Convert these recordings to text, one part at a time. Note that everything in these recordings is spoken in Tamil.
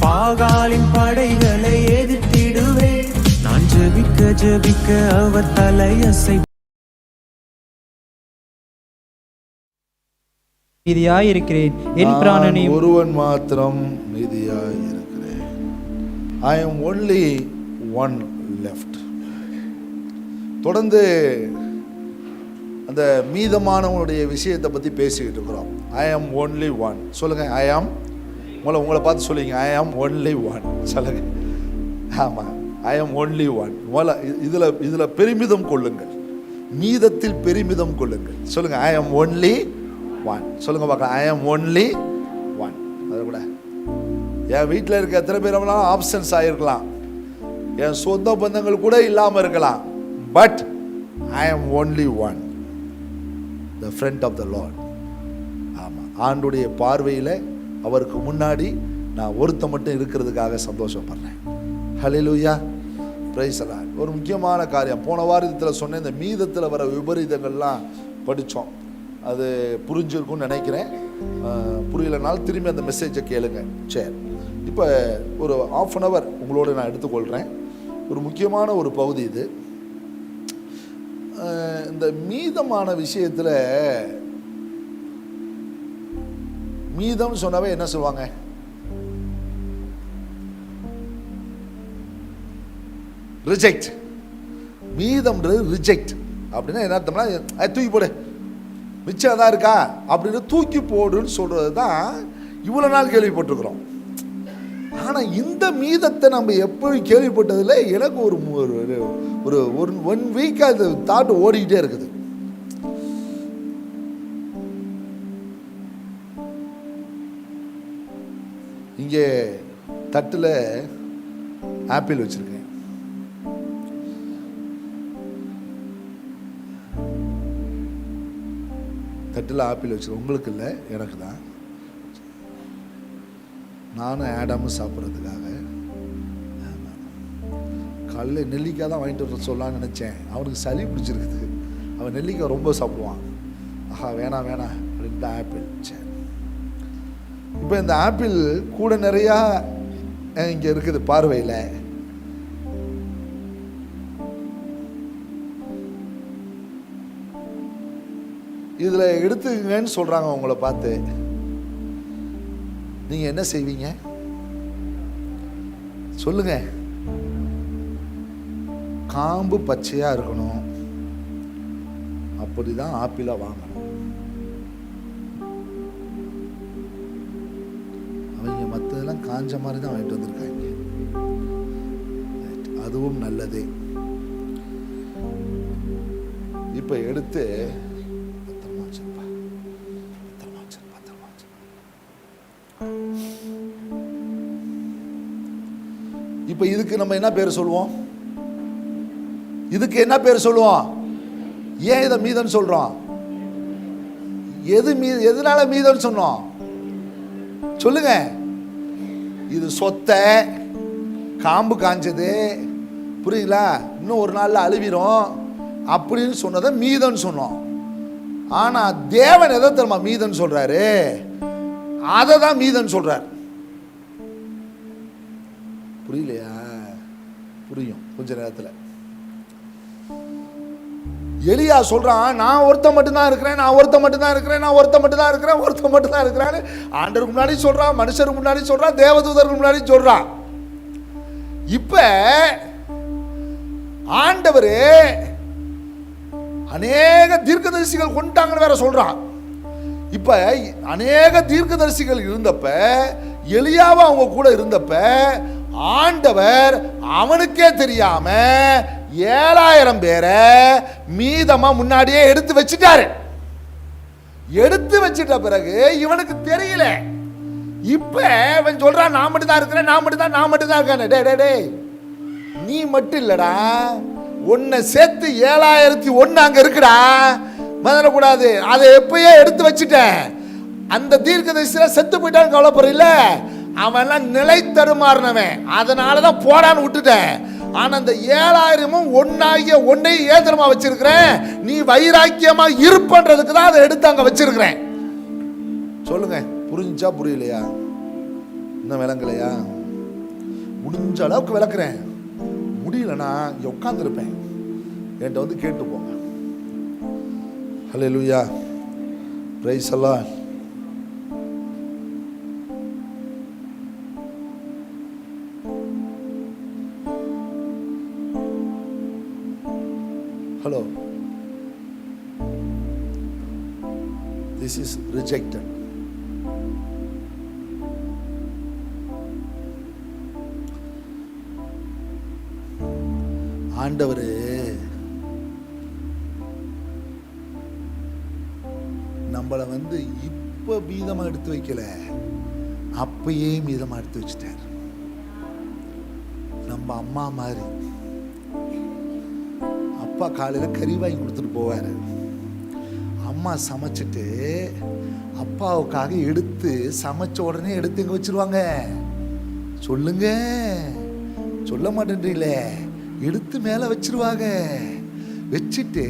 பாகாலின் படைகளை எதிர்த்திடுவே நான் ஜெபிக்க ஜெபிக்க அவர் தலையசை மீதியாயிருக்கிறேன் என் பிராணனே ஒருவன் மாத்திரம் மீதியாயிருக்கிறேன். I am only one left. தொடர்ந்து அந்த மீதமானவனுடைய விஷயத்தை பற்றி பேசிக்கிட்டு இருக்கிறோம். I am only one. சொல்லுங்க, I am. உங்களை பார்த்து சொல்லுங்க, I am only one. சொல்லுங்க, ஆமாம், I am only one. இதில் பெருமிதம் கொள்ளுங்கள், மீதத்தில் பெருமிதம் கொள்ளுங்கள். சொல்லுங்க, I am only one. சொல்லுங்க பார்க்கலாம், I am only one. அது கூட என் வீட்டில் இருக்க எத்தனை பேரெல்லாம் ஆப்சன்ஸ் ஆகிருக்கலாம், என் சொந்த பந்தங்கள் கூட இல்லாமல் இருக்கலாம். But I am only one, the friend of the Lord. ஆமாம், ஆண்டுடைய பார்வையில் அவருக்கு முன்னாடி நான் ஒருத்த மட்டும் இருக்கிறதுக்காக சந்தோஷப்படுறேன். ஹல்லேலூயா, பிரைஸ் தி லார்ட். ஒரு முக்கியமான காரியம் போன வாரத்தில் சொன்னேன், இந்த மீதத்தில் வர விபரீதங்கள்லாம் படித்தோம். அது புரிஞ்சிருக்கும்னு நினைக்கிறேன். புரியலைனாலும் திரும்பி அந்த மெசேஜை கேளுங்க. சரி, இப்போ ஒரு 1/2 hour உங்களோட நான் எடுத்துக்கொள்கிறேன். ஒரு முக்கியமான ஒரு பகுதி இது. இந்த மீதமான விஷயத்தில், மீதம் சொன்னாவே என்ன சொல்லுவாங்க? ரிஜெக்ட். மீதம்ன்றது ரிஜெக்ட் அப்படின்னா என்ன அர்த்தம்னா, தூக்கி போடு, மிச்சம் தான் இருக்கா அப்படின்னு தூக்கி போடுன்னு சொல்றது தான் இவ்வளோ நாள் கேள்விப்பட்டிருக்கிறோம். ஆனால் இந்த மீதத்தை நம்ம எப்பவும் கேள்விப்பட்டதில்லை. எனக்கு ஒரு ஒரு 1 வீக்காக அது தாட்டு ஓடிக்கிட்டே இருக்குது. இங்கே தட்டில் ஆப்பிள் வச்சிருக்கேன். தட்டில் ஆப்பிள் வச்சிருக்கேன். உங்களுக்கு இல்லை, எனக்கு தான். நானும் ஆடாமும் சாப்பிட்றதுக்காக காலையில் நெல்லிக்காய் தான் வாங்கிட்டு வர சொல்லலான்னு நினச்சேன். அவனுக்கு சளி பிடிச்சிருக்குது, அவன் நெல்லிக்காய் ரொம்ப சாப்பிடுவான். ஆஹா, வேணாம் வேணாம் அப்படின்ட்டு ஆப்பிள். சரி, இப்போ இந்த ஆப்பிள் கூட நிறையா இங்கே இருக்குது பார்வையில். இதில் எடுத்துக்கங்கன்னு சொல்கிறாங்க உங்களை பார்த்து. நீங்கள் என்ன செய்வீங்க சொல்லுங்க? காம்பு பச்சையாக இருக்கணும், அப்படி தான் ஆப்பிளை வாங்கணும். அவங்க மற்றதெல்லாம் காஞ்ச மாதிரி தான் வாங்கிட்டு வந்திருக்காங்க. அதுவும் நல்லதே. இப்போ எடுத்து இப்போ இதுக்கு நம்ம என்ன பேர் சொல்லுவோம்? இதுக்கு என்ன பேர் சொல்லுவோம்? ஏன் இதை மீதம் சொல்றோம்? எதனால மீதம் சொன்னோம் சொல்லுங்க? இது சொத்தை, காம்பு காஞ்சது, புரியுங்களா? இன்னும் ஒரு நாள்ல அழுவிரும் அப்படின்னு சொன்னதை மீதம் சொன்னோம். ஆனா தேவன் எதை தெரியுமா மீதம் சொல்றாரு? அதை தான் மீதம் சொல்றாரு. புரியலையா? புரியும் கொஞ்ச நேரத்தில். எலியா சொல்றான், நான் ஒருத்த மட்டும்தான் இருக்கிறேன், நான் ஒருத்த மட்டும்தான் இருக்கிறேன், நான் ஒருத்த மட்டும்தான் இருக்கிறேன், ஒருத்த மட்டும்தான் இருக்கிறான்னு ஆண்டவருக்கு முன்னாடி சொல்றான், மனுஷருக்கு முன்னாடி சொல்றான், தேவதூதருக்கு முன்னாடி சொல்றான். இப்ப ஆண்டவர் அநேக தீர்க்கதரிசிகள் கொண்டாங்கன்னு வேற சொல்றான். இப்ப அநேக தீர்க்கதரிசிகள் இருந்தப்ப, எலியாவும் அவங்க கூட இருந்தப்ப, ஆண்டவர் அவனுக்கே தெரியாம 7000 பேரை மீதமா முன்னாடியே எடுத்து வச்சுட்டாரு. எடுத்து வச்சிட்ட பிறகு இவனுக்கு தெரியல. இப்ப இவன் சொல்றான், நான் மட்டும் தான் இருக்கிறேன், நான் மட்டும் தான் இருக்கேன். டே, நீ மட்டும் இல்லடா, உன்னை சேர்த்து 7001 அங்க இருக்குடா, மறந்துடக்கூடாது. அதை எப்பயே எடுத்து வச்சுட்டேன். அந்த தீர்க்கதரிசியில செத்து போயிட்டான்னு கவலைப்படுறீல்ல, அவன்லாம் நிலை தருமாறினவன், அதனாலதான் போடான்னு விட்டுட்டேன். ஆனா அந்த 7000 ஒன்னாகிய ஒன்னை ஏந்திரமா வச்சிருக்கிறேன், நீ வைராக்கியமா இருப்பன்றதுக்கு தான் அதை எடுத்து அங்க வச்சிருக்கிறேன். சொல்லுங்க, புரிஞ்சா புரியலையா? இன்னும் விளங்கலையா? முடிஞ்ச அளவுக்கு விளக்குறேன். முடியலன்னா இங்கே உட்காந்துருப்பேன். என்கிட்ட வந்து கேட்டு போங்க. Hallelujah, praise Allah. Hello, this is rejected. ஆண்டவர் நம்மளை வந்து இப்ப மீதமா எடுத்து வைக்கல, அப்பயே மீதமா எடுத்து வச்சுட்டார். நம்ம அம்மா மாதிரி. அப்பா காலையில கறி வாங்கி கொடுத்துட்டு போவாரு. அம்மா சமைச்சிட்டு அப்பாவுக்காக எடுத்து சமைச்ச உடனே எடுத்து எங்க வச்சிருவாங்க? சொல்லுங்க, சொல்ல மாட்டேன்றீங்களே. எடுத்து மேல வச்சிருவாங்க. வச்சுட்டு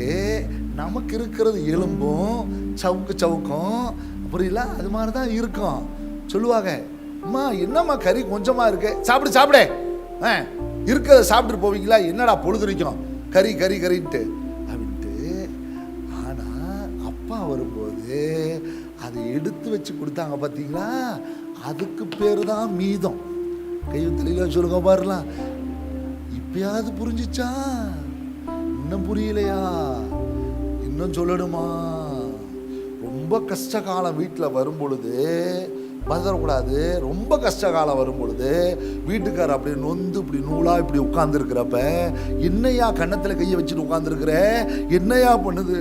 நமக்கு இருக்கிறது எலும்பும் சவுக்கும் புரியல, அது மாதிரி தான் இருக்கும். சொல்லுவாங்க, அம்மா என்னம்மா கறி கொஞ்சமா இருக்கு, சாப்பிடு சாப்பிடு, இருக்கிறத சாப்பிட்டு போவீங்களா? என்னடா பொழுதுரிக்கும் கறி கறி கறின்ட்டு அப்படின்ட்டு. ஆனா அப்பா வரும்போது அதை எடுத்து வச்சு கொடுத்தாங்க பார்த்தீங்களா, அதுக்கு பேரு தான் மீதம். கையெழுத்துல சொல்லுங்க பாருலாம். இப்பயாவது புரிஞ்சிச்சா? இன்னும் புரியலையா? இன்னும் சொல்லணுமா? ரொம்ப கஷ்ட காலம் வீட்டில் வரும் பொழுது பதறக்கூடாது. ரொம்ப கஷ்ட காலம் வரும் பொழுது வீட்டுக்காரர் அப்படி நொந்து இப்படி நூலா இப்படி உட்கார்ந்துருக்கிறப்ப, என்னையா கன்னத்தில் கையை வச்சுட்டு உட்கார்ந்துருக்கிற, என்னையா பண்ணுது,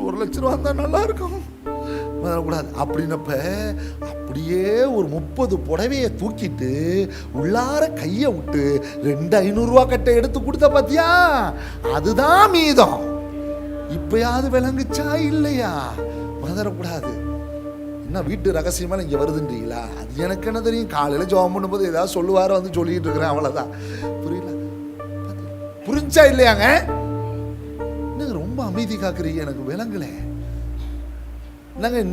1 லட்ச ரூபா தான் நல்லா இருக்கும் பதறக்கூடாது அப்படின்னப்ப, அப்படியே ஒரு 30 புடவையை தூக்கிட்டு உள்ளார கையை விட்டு 2,500 ரூபா கட்டை எடுத்து கொடுத்த பாத்தியா, அதுதான் மீதம். இப்பயாவது விளங்குச்சா இல்லையா? பதறக்கூடாது. என்ன வீட்டு ரகசியமா இங்க வருதுன்றீங்களா? அது எனக்கு என்ன தெரியும்? காலையில ஜெபம் பண்ணும்போது ஏதாவது சொல்லுவார வந்து சொல்லிட்டு இருக்கிறேன், அவ்வளவுதான். புரியல? புரிஞ்சா இல்லையாங்க? ரொம்ப அமைதி காக்குறீங்க, எனக்கு விளங்கல.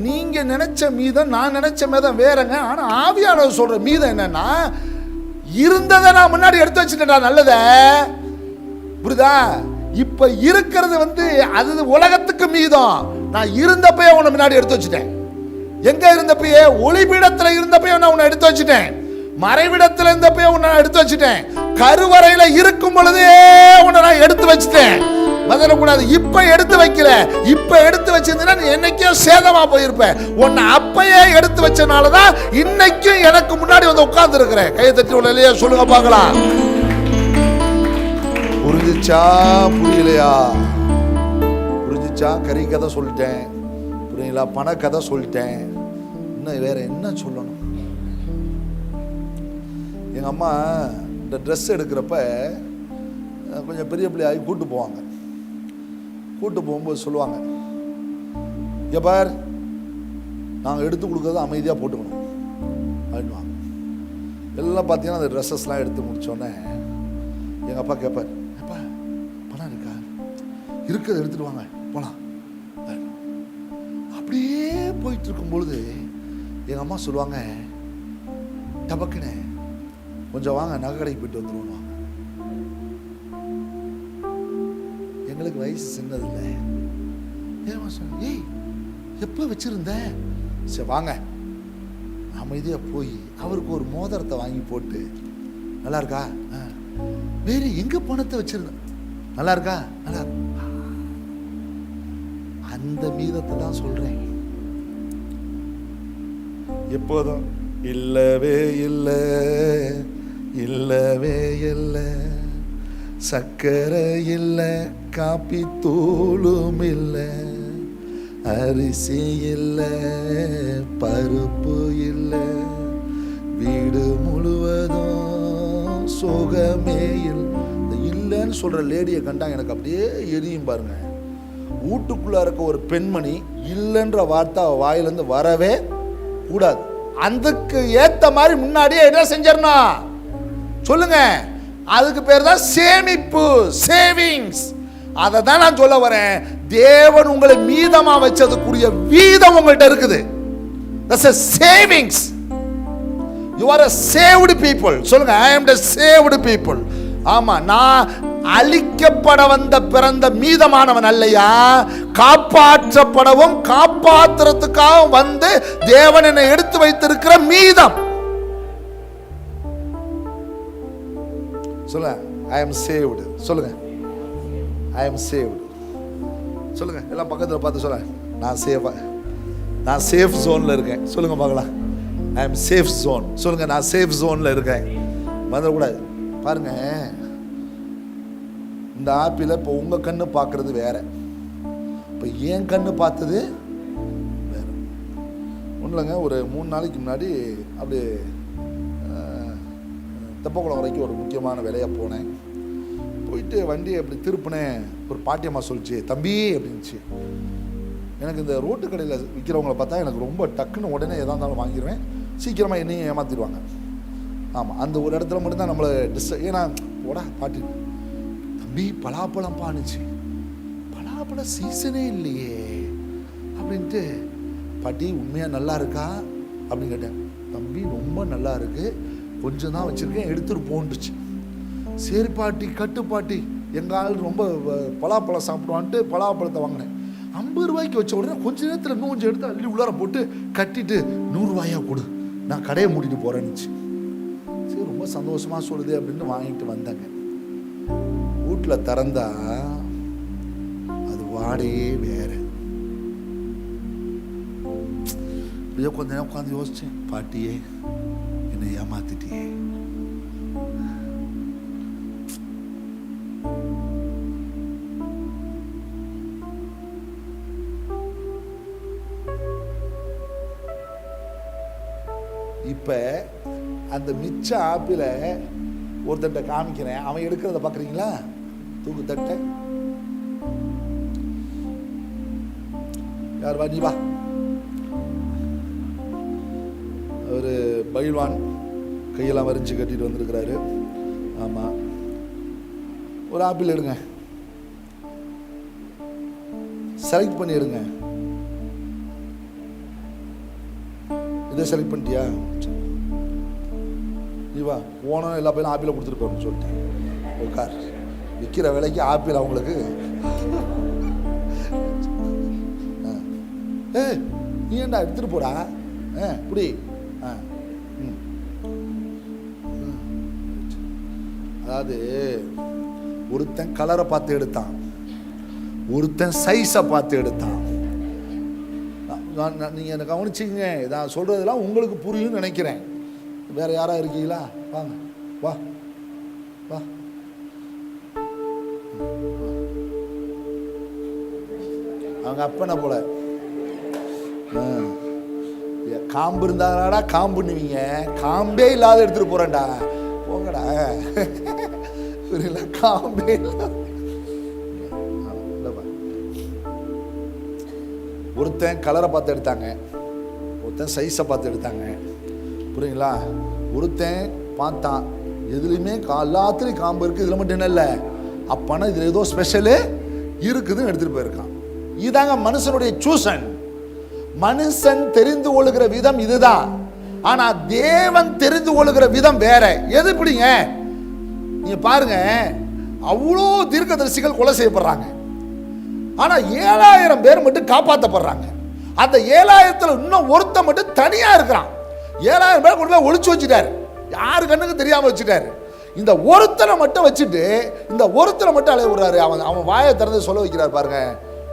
நீங்க நினைச்ச மீதம் நான் நினைச்ச மீதம் வேறங்க. ஆனா ஆவியானவர் சொல்ற மீதம் என்னன்னா, இருந்ததை நான் முன்னாடி எடுத்து வச்சுட்டேன்டா நல்லத. புரியுதா? இப்ப இருக்கிறது வந்து அது உலகத்துக்கு மீதம். நான் இருந்தப்பயே உன்னை முன்னாடி எடுத்து வச்சுட்டேன். எங்க இருந்தப்பயே? ஒளிபீடத்துல இருந்தப்பயே நான் உன்னை எடுத்து வச்சுட்டேன். மறைவிடத்துல இருந்தப்பயே உன்னை எடுத்து வச்சுட்டேன். கருவறையில இருக்கும் பொழுதே உன்னை நான் எடுத்து வச்சுட்டேன். பதறக்கூடாது. இப்ப எடுத்து வைக்கல. இப்ப எடுத்து வச்சிருந்தா நீ என்னைக்கும் சேதமா போயிருப்ப. உன்னை அப்பயே எடுத்து வச்சனாலதான் இன்னைக்கும் எனக்கு முன்னாடி வந்து உட்கார்ந்து இருக்கிறேன். கையை தட்டி இல்லையா சொல்லுங்க பார்க்கலாம். புரிஞ்சிச்சா புரியலையா? புரிஞ்சிச்சா? கறி கதை சொல்லிட்டேன், புரியுங்களா? பண கதை சொல்லிட்டேன். இன்னும் வேற என்ன சொல்லணும்? எங்க அம்மா இந்த ட்ரெஸ் எடுக்கிறப்ப கொஞ்சம் பெரிய பிள்ளையாகி கூட்டு போவாங்க. கூட்டு போகும்போது சொல்லுவாங்க, இங்க பார், நாங்கள் எடுத்து கொடுக்கறத அமைதியாக போட்டுக்கணும் அப்படின்வாங்க. எல்லாம் பார்த்தீங்கன்னா அந்த ட்ரெஸ்ஸஸ்லாம் எடுத்து முடிச்சோடனே எங்கள் அப்பா கேட்பார், அப்பா பணம் இருக்கா? இருக்கிறத எடுத்துட்டு வாங்க போலாம். அப்படியே போயிட்டு இருக்கும் பொழுது எங்கள் அம்மா சொல்லுவாங்க, டபக்குன்னு கொஞ்சம் வாங்க நகை கடைக்கு போயிட்டு வந்துடுவாங்க. எங்களுக்கு வயசு சின்னதில்லை. ஏய் எப்போ வச்சிருந்த? சரி வாங்க. அமைதியாக போய் அவருக்கு ஒரு மோதிரத்தை வாங்கி போட்டு, நல்லா இருக்கா? வேறு எங்க பணத்தை வச்சிருந்த? நல்லா இருக்கா? நல்லா. அந்த மீதத்தை தான் சொல்றேன். எப்போதும் இல்லவே இல்லை, இல்லவே இல்லை, சக்கரை இல்லை, காப்பி தூளும் இல்லை, அரிசி இல்லை, பருப்பு இல்லை, வீடு முழுவதும் சுகமே இல்லைன்னு சொல்ற லேடியை கண்டா எனக்கு அப்படியே எரியும் பாருங்க. வீட்டுக்குள்ள இருக்க ஒரு பெண்மணி இல்லைன்ற வார்த்தை வாயிலிருந்து வரவே கூடாது. அதுக்கு ஏத்த மாதிரி முன்னாடியே என்ன செஞ்சிடணும் சொல்லுங்க. அதுக்கு பேர் தான் சேமிப்பு, சேவிங்ஸ். அதை தான் நான் சொல்ல வரேன். தேவன் உங்களை மீதமா வச்சதுக்குரிய வீதம் உங்கள்கிட்ட இருக்குது. That's a savings. You are a saved people. சொல்லுங்க, I am the saved people. ஆமா, நான் அழிக்கப்பட வந்த பிறந்த மீதமானவன் அல்லையா, காப்பாற்றப்படவும் காப்பாற்றுறதுக்காக வந்து தேவன் என்னை எடுத்து வைத்திருக்கிற மீதம். சொல்லுங்க, I am saved. சொல்லுங்க, I am saved. சொல்லுங்க, எல்லாம் பக்கத்துல பார்த்து சொல்லுங்க, நான் சேஃப் ஜோன்ல இருக்கேன். சொல்லுங்க பார்க்கலாம், I am safe zone. சொல்லுங்க, நான் சேஃப் ஜோன்ல இருக்கேன். வந்துடக்கூடாது. பாருங்க, இந்த ஆப்பிள இப்போ உங்க கண்ணு பார்க்கறது வேற, இப்போ என் கண்ணு பார்த்தது வேற. ஒன்றுலங்க, ஒரு 3 நாளைக்கு முன்னாடி அப்படி தெப்பக்குளம் வரைக்கும் ஒரு முக்கியமான வேலையாக போனேன். போயிட்டு வண்டியை அப்படி திருப்பினேன். ஒரு பாட்டியம்மா சொல்லிச்சு, தம்பி அப்படின்ச்சு. எனக்கு இந்த ரோட்டு கடையில் விற்கிறவங்கள பார்த்தா எனக்கு ரொம்ப டக்குன்னு உடனே எதாக இருந்தாலும் வாங்கிடுவேன். சீக்கிரமாக என்னையும் ஏமாற்றிடுவாங்க. ஆமாம், அந்த ஒரு இடத்துல மட்டும்தான் நம்மளை ஏன்னா ஓடா பாட்டி, தம்பி பலாப்பழம் பானுச்சு, பலாப்பழம் சீசனே இல்லையே அப்படின்ட்டு. பாட்டி உண்மையாக நல்லா இருக்கா அப்படின்னு கேட்டேன். தம்பி ரொம்ப நல்லா இருக்கு, கொஞ்சம் தான் வச்சுருக்கேன், எடுத்துகிட்டு போன்றுச்சு. சரி பாட்டி, கட்டு பாட்டி, எங்கள் ஆள் ரொம்ப பலாப்பழம் சாப்பிடுவான்ட்டு பலாப்பழத்தை வாங்கினேன். 50 ரூபாய்க்கு வச்ச உடனே கொஞ்ச நேரத்தில் இன்னும் கொஞ்சம் எடுத்து அள்ளி உள்ளார போட்டு கட்டிட்டு 100 ரூபாயா கொடு, நான் கடையை மூடிட்டு போகிறேன்னுச்சு. சரி, ரொம்ப சந்தோஷமாக சொல்லுது அப்படின்னு வாங்கிட்டு வந்தேங்க. வீட்டில் திறந்தா அது வாடையே வேற. இப்படியோ கொஞ்ச நேரம் உட்காந்து யோசிச்சேன், பாட்டியே என்னை ஏமாத்திட்டியே. இப்போ அந்த மிச்ச ஆப்பிள ஒருத்தட்ட காமிக்கிறேன், அவன் எடுக்கிறத பார்க்குறீங்களா? தூக்கு தட்டை, யார் வா, நீ வா. ஒரு பயில்வான் கையெல்லாம் வரிஞ்சு கட்டிட்டு வந்திருக்கிறாரு. ஆமாம், ஒரு ஆப்பிள் எடுங்க, செலக்ட் பண்ணி எடுங்க. இதை செலக்ட் பண்ணிட்டியா? நீ வா, போனோம் எல்லா பையனும் ஆப்பிளை கொடுத்துட்டு போறேன்னு சொல்லிட்டேன். உட்கார், விற்கிற விலைக்கு ஆப்பிள் அவங்களுக்கு. நீ ஏண்டா எடுத்துட்டு போடா, இப்படி. அதாவது ஒருத்தன் கலரை பார்த்து எடுத்தான், ஒருத்தன் சைஸை பார்த்து எடுத்தான். நீங்கள் என்னை கவனிச்சிங்க, நான் சொல்கிறதெல்லாம் உங்களுக்கு புரியும்னு நினைக்கிறேன். வேறு யாராக இருக்கீங்களா? வாங்க, வா வா. அவங்க அப்பனை போல காம்பு இருந்தாங்கடா காம்புன்னுவீங்க, காம்பே இல்லாத எடுத்துகிட்டு போகிறேன்டா, போங்கடா. புரியல, காம்பே இல்லாத. ஒருத்தன் கலரை பார்த்து எடுத்தாங்க, ஒருத்தன் சைஸை பார்த்து எடுத்தாங்க. புரியுங்களா? ஒருத்தன் பார்த்தான், எதுலையுமே எல்லாத்துலேயும் காம்பு இருக்குது, இதில் மட்டும் என்ன இல்லை, அப்பனா இதில் ஏதோ ஸ்பெஷலு இருக்குதுன்னு எடுத்துகிட்டு போயிருக்கான். இதாங்க மனுஷனுடைய சூசன். மனுஷன் தெரிந்து கொள்ளுகிற விதம் இதுதான். ஆனா தேவன் தெரிந்து கொள்ளுகிற விதம் வேற. எது இப்படிங்க? நீங்க பாருங்க, அவ்வளோ தீர்க்கதரிசிகள் கொலை செய்யப்படுறாங்க, ஆனா 7000 பேர் மட்டும் காப்பாற்றப்படுறாங்க. அந்த 7000த்துல இன்னும் ஒருத்த மட்டும் தனியா இருக்கிறான். 7000 பேர் கொண்டு போய் ஒளிச்சு வச்சுட்டாரு, யாரு கண்ணுக்கு தெரியாம வச்சுட்டாரு. இந்த ஒருத்தனை மட்டும் வச்சுட்டு இந்த ஒருத்தனை மட்டும் அலைய விடுறாரு. அவன் வாயை திறந்து சொல்ல வைக்கிறார், பாருங்க,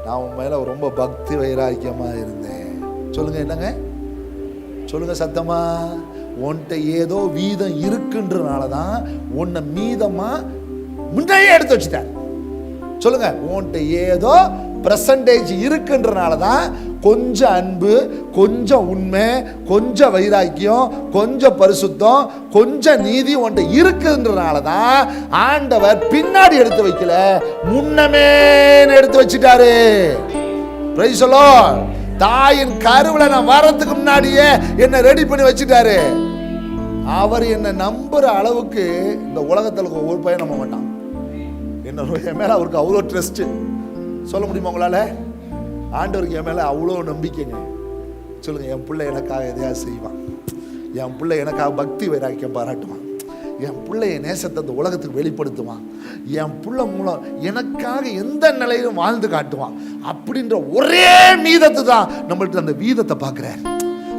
நான் உன் மேல ரொம்ப பக்தி வைராக்கியமா இருந்தேன். சொல்லுங்க, என்னங்க சொல்லுங்க சத்தமா. உன்கிட்ட ஏதோ வீதம் இருக்குன்றனாலதான் உன்னை மீதமா முன்னையே எடுத்து வச்சுட்டார். சொல்லுங்க, உன்கிட்ட ஏதோ பெர்சன்டேஜ் இருக்குன்றனாலதான் கொஞ்சம் அன்பு, கொஞ்சம் உண்மை, கொஞ்சம் வைராக்கியம், கொஞ்சம் பரிசுத்தம், கொஞ்சம் நீதி உன்கிட்ட இருக்குன்றனாலதான் ஆண்டவர் பின்னாடி எடுத்து வைக்கல, முன்னமே எடுத்து வச்சுட்டாரு. Price the Lord. தாயின் கருவுல நான் வரதுக்கு முன்னாடியே என்ன ரெடி பண்ணி வச்சுட்டாரு. அவர் என்ன நம்புற அளவுக்கு இந்த உலகத்துல ஒரு பையன் நம்ப மாட்டான். என்ன என் மேல அவருக்கு அவ்வளோ ட்ரஸ்ட். சொல்ல முடியுமா உங்களால? ஆண்டவருக்கு என் மேல அவ்வளோ நம்பிக்கைங்க. சொல்லுங்க, என் பிள்ளை எனக்காக எதையாவது செய்வான், என் பிள்ளை எனக்காக பக்தி வைராக்கியம் பாராட்டுவான், என் பிள்ளைய நேசத்தை அந்த உலகத்துக்கு வெளிப்படுத்துவான், என் பிள்ளை மூலம் எனக்காக எந்த நிலையிலும் வாழ்ந்து காட்டுவான் அப்படின்ற ஒரே மீதத்தை தான் நம்மள்ட்ட அந்த வீதத்தை பார்க்குறேன்.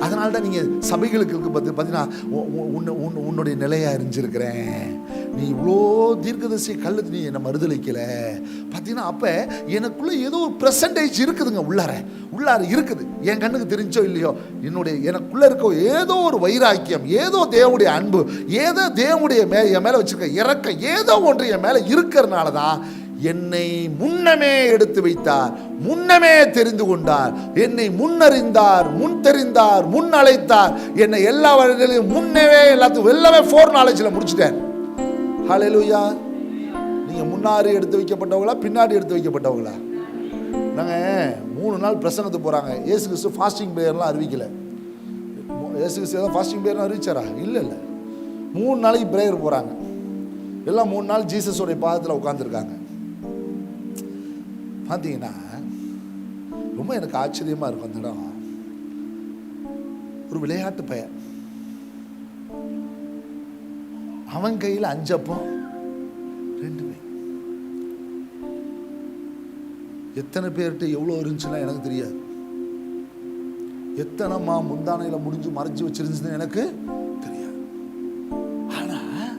அதனால தான் நீங்கள் சபைகளுக்கு பார்த்தீங்கன்னா உன்னுடைய நிலையை அறிஞ்சிருக்கிறேன், நீ இவ்வளோ தீர்க்கதரிசி கல்லுக்கு நீ என்னை மறுதளிக்கலை பார்த்தீங்கன்னா, அப்போ எனக்குள்ளே ஏதோ ஒரு பெர்சன்டேஜ் இருக்குதுங்க, உள்ளார இருக்குது. என் கண்ணுக்கு தெரிஞ்சோ இல்லையோ, எனக்குள்ளே இருக்க ஏதோ ஒரு வைராக்கியம், ஏதோ தேவனுடைய அன்பு, ஏதோ தேவனுடைய என் மேலே வச்சுருக்க இறக்கம், ஏதோ ஒன்று என் மேலே இருக்கிறதுனால தான் என்னை முன்னமே எடுத்து வைத்தார், முன்னமே தெரிந்து கொண்டார், என்னை முன்னறிந்தார், முன் தெரிந்தார், முன் அழைத்தார், என்னை எல்லா வழிகளிலும் முன்னவே எல்லாத்துக்கும் எல்லாமே ஃபோர் நாலேஜில் முடிச்சுட்டேன். ஹல்லேலூயா. நீங்கள் முன்னாடி எடுத்து வைக்கப்பட்டவங்களா பின்னாடி எடுத்து வைக்கப்பட்டவங்களா? நாங்கள் 3 நாள் பிரசங்கத்துக்கு போகிறாங்க. இயேசு கிறிஸ்து ஃபாஸ்டிங் ப்ரேயர்லாம் அறிவிக்கலை. இயேசு கிறிஸ்து ஏதாவது ஃபாஸ்டிங் ப்ரேயர்லாம் அறிவிச்சாரா? இல்லை. 3 நாளைக்கு ப்ரேயர் போகிறாங்க. எல்லாம் 3 நாள் ஜீசஸோடைய பாதத்தில் உட்காந்துருக்காங்க. பார்த்தீங்கன்னா ரொம்ப எனக்கு ஆச்சரியமாக இருக்கும். அந்த இடம் ஒரு விளையாட்டு பையன், அவன் கையில் 5 அப்பம் 2 மீன். எத்தனை பேர்கிட்ட எவ்வளோ இருந்துச்சுன்னா எனக்கு தெரியாது, எத்தனைமா முந்தானையில் முடிஞ்சு மறைச்சு வச்சிருந்துச்சுன்னு எனக்கு தெரியாது. ஆனால்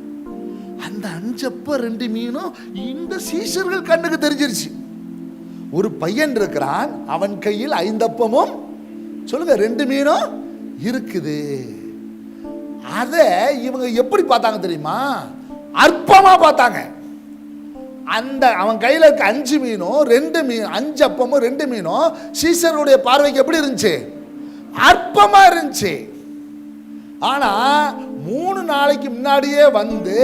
அந்த 5 அப்பம் 2 மீனும் இந்த சீஷர்கள் கண்ணுக்கு தெரிஞ்சிருச்சு. ஒரு பையன் இருக்கிறான், அவன் கையில் 5 அப்பமும் சொல்லுங்க 2 மீனும் இருக்குது. அதை இவங்க எப்படி பார்த்தாங்க தெரியுமா? அற்பமா பார்த்தாங்க. அந்த அவன் கையில் இருக்க 5 மீனும் 2 மீன், 5 அப்பமும் 2 மீனும் சீசருடைய பார்வைக்கு எப்படி இருந்துச்சு? அற்பமா இருந்துச்சு. ஆனா 3 நாளைக்கு முன்னாடியே வந்து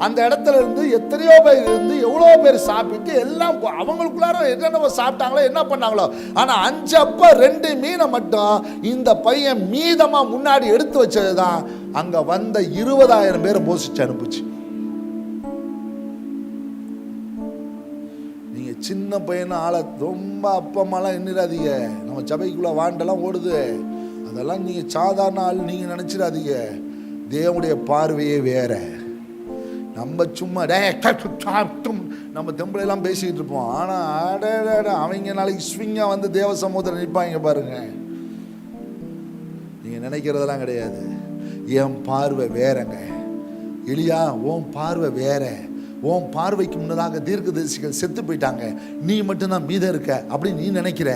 அந்த இடத்துல இருந்து எத்தனையோ பேர் இருந்து எவ்வளோ பேர் சாப்பிட்டு எல்லாம் அவங்களுக்குள்ளார என்னென்ன சாப்பிட்டாங்களோ என்ன பண்ணாங்களோ, ஆனா 5 அப்பம் 2 மீனை மட்டும் இந்த பையன் மீதமா முன்னாடி எடுத்து வச்சதுதான் அங்க வந்த 20,000 பேரை போஷிச்சு அனுப்புச்சு. நீங்க சின்ன பையனை ஆளை ரொம்ப அப்பமாலாம் எண்ணிடாதீங்க. நம்ம சபைக்குள்ள வாண்டெல்லாம் ஓடுது, அதெல்லாம் நீங்க சாதாரண ஆள் நீங்க நினைச்சிடாதீங்க. தேவனுடைய பார்வையே வேற. நம்ம சும்மா நம்ம தெம்பளெல்லாம் பேசிக்கிட்டு இருப்போம். ஆனால் அவங்க நாளைக்கு ஸ்விங்கா வந்து தேவ சமூகத்தில் நிற்பாங்க பாருங்க. நீங்க நினைக்கிறதெல்லாம் கிடையாது. என் பார்வை வேறங்க. எலியா, உன் பார்வை வேற. உன் பார்வைக்கு முன்னதாக தீர்க்கதரிசிகள் செத்து போயிட்டாங்க, நீ மட்டும்தான் மீதம் இருக்க அப்படின்னு நீ நினைக்கிற.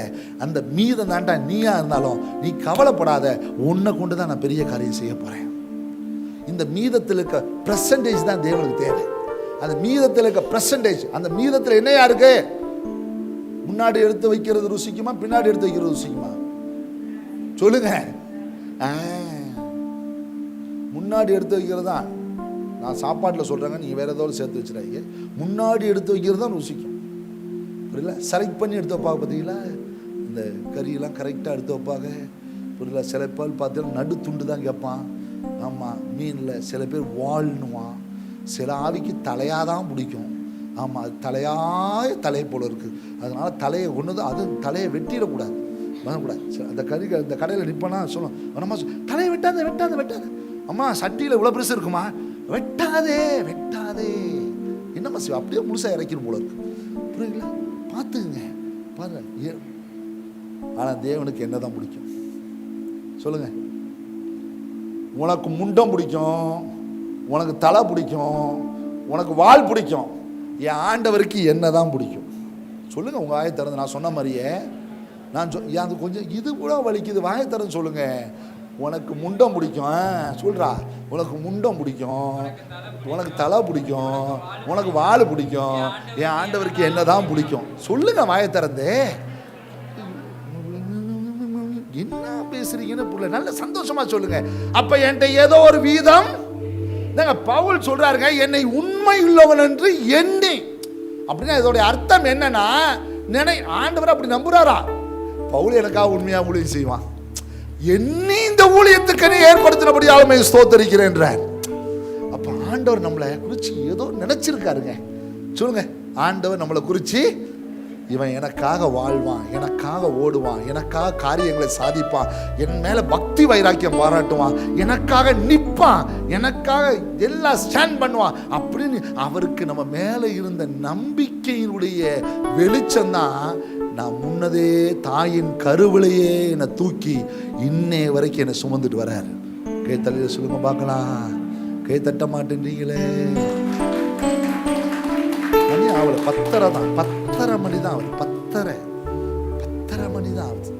அந்த மீதம் தாண்டா நீயா இருந்தாலும் நீ கவலைப்படாத, உன்னை கொண்டு தான் நான் பெரிய காரியம் செய்ய போறேன். இந்த மீதத்தில் இருக்க பெர்சன்டேஜ் தான் தேவனுக்கு தேவை. அந்த மீதத்தில் இருக்க பெர்சன்டேஜ், அந்த மீதத்தில் என்னையா இருக்கு? முன்னாடி எடுத்து வைக்கிறது ருசிக்குமா பின்னாடி எடுத்து வைக்கிறது ருசிக்குமா? சொல்லுங்க. முன்னாடி எடுத்து வைக்கிறது தான். நான் சாப்பாட்டில் சொல்கிறேங்க, நீங்கள் வேறு ஏதோ சேர்த்து வச்சுறாங்க. முன்னாடி எடுத்து வைக்கிறது தான் ருசிக்கும். புரியல? செலக்ட் பண்ணி எடுத்து வைப்பாங்க பார்த்தீங்களா? இந்த கறியெல்லாம் கரெக்டாக எடுத்து வைப்பாங்க. புரியல? சில பேர் பார்த்தீங்கன்னா நடு துண்டு தான் கேட்பான். ஆமாம், மீனில் சில பேர் வால்னுவான், சில ஆவிக்கு தலையாக தான் பிடிக்கும். ஆமாம், அது தலையை போல இருக்குது. அதனால் தலையை ஒன்று தான், அது தலையை வெட்டிடக்கூடாது, வரக்கூடாது. அந்த இந்த கடையில் நிற்பனா சொல்லும், அம்மா தலையை வெட்டாத. அம்மா சட்டியில் இவ்வளோ பெருசு இருக்குமா, வெட்டாதே. என்னம்மா சிவா, அப்படியே முழுசாக இறக்கிடும் போல இருக்கு. புரியுங்களா? பார்த்துக்குங்க பாருங்க. ஆனால் தேவனுக்கு என்ன தான் பிடிக்கும் சொல்லுங்க? உனக்கு முண்டம் பிடிக்கும், உனக்கு தலை பிடிக்கும், உனக்கு வால் பிடிக்கும். என் ஆண்டவருக்கு என்ன தான் பிடிக்கும் சொல்லுங்க? உங்கள் வாயை திறந்து நான் சொன்ன மாதிரியே அது கொஞ்சம் இது கூட வலிக்குது, வாயை திறந்து சொல்லுங்க. உனக்கு முண்டம் பிடிக்கும், சொல்றா. உனக்கு முண்டம் பிடிக்கும், உனக்கு தலை பிடிக்கும், உனக்கு வால் பிடிக்கும். என் ஆண்டவருக்கு என்ன தான் பிடிக்கும் சொல்லுங்க? வாயை திறந்து என்ன பேசுறீங்கன்னு புரியல. நல்ல சந்தோஷமா சொல்லுங்க. அப்ப என்கிட்ட ஏதோ ஒரு வீதம் பவுல் சொல்றாருங்க, என்னை உண்மை உள்ளவன் என்று எண்ணி. அப்படின்னா இதோடைய அர்த்தம் என்னன்னா, ஆண்டவர் அப்படி நம்புறாரா? பவுல் எனக்காக உண்மையா ஊழியம் செய்வான், எண்ணி இந்த ஊழியத்துக்கு ஏற்படுத்தினபடியாலுமே ஸ்தோத்தரிக்கிறேன். அப்ப ஆண்டவர் நம்மளை குறிச்சு ஏதோ நினைச்சிருக்காருங்க. சொல்லுங்க, ஆண்டவர் நம்மளை குறிச்சு இவன் எனக்காக வாழ்வான், எனக்காக ஓடுவான், எனக்காக காரியங்களை சாதிப்பான், என் மேல பக்தி வைராக்கியம் பாராட்டுவான், எனக்காக நிற்பான், எனக்காக எல்லாம் ஸ்டாண்ட் பண்ணுவான் அப்படின்னு அவருக்கு நம்ம மேல இருந்த நம்பிக்கையினுடைய வெளிச்சம்தான் நான் முன்னதே தாயின் கருவிலையே என்னை தூக்கி இன்னே வரைக்கும் என்னை சுமந்துட்டு வர்றாரு. கை தள்ளிய சொல்லுங்க பார்க்கலாம். கை தட்ட மாட்டேன்றீங்களே. மணி அவளை 10:30 தான், 10:30 மணி தான் அவள், 10:30 மணி தான் ஆகுது.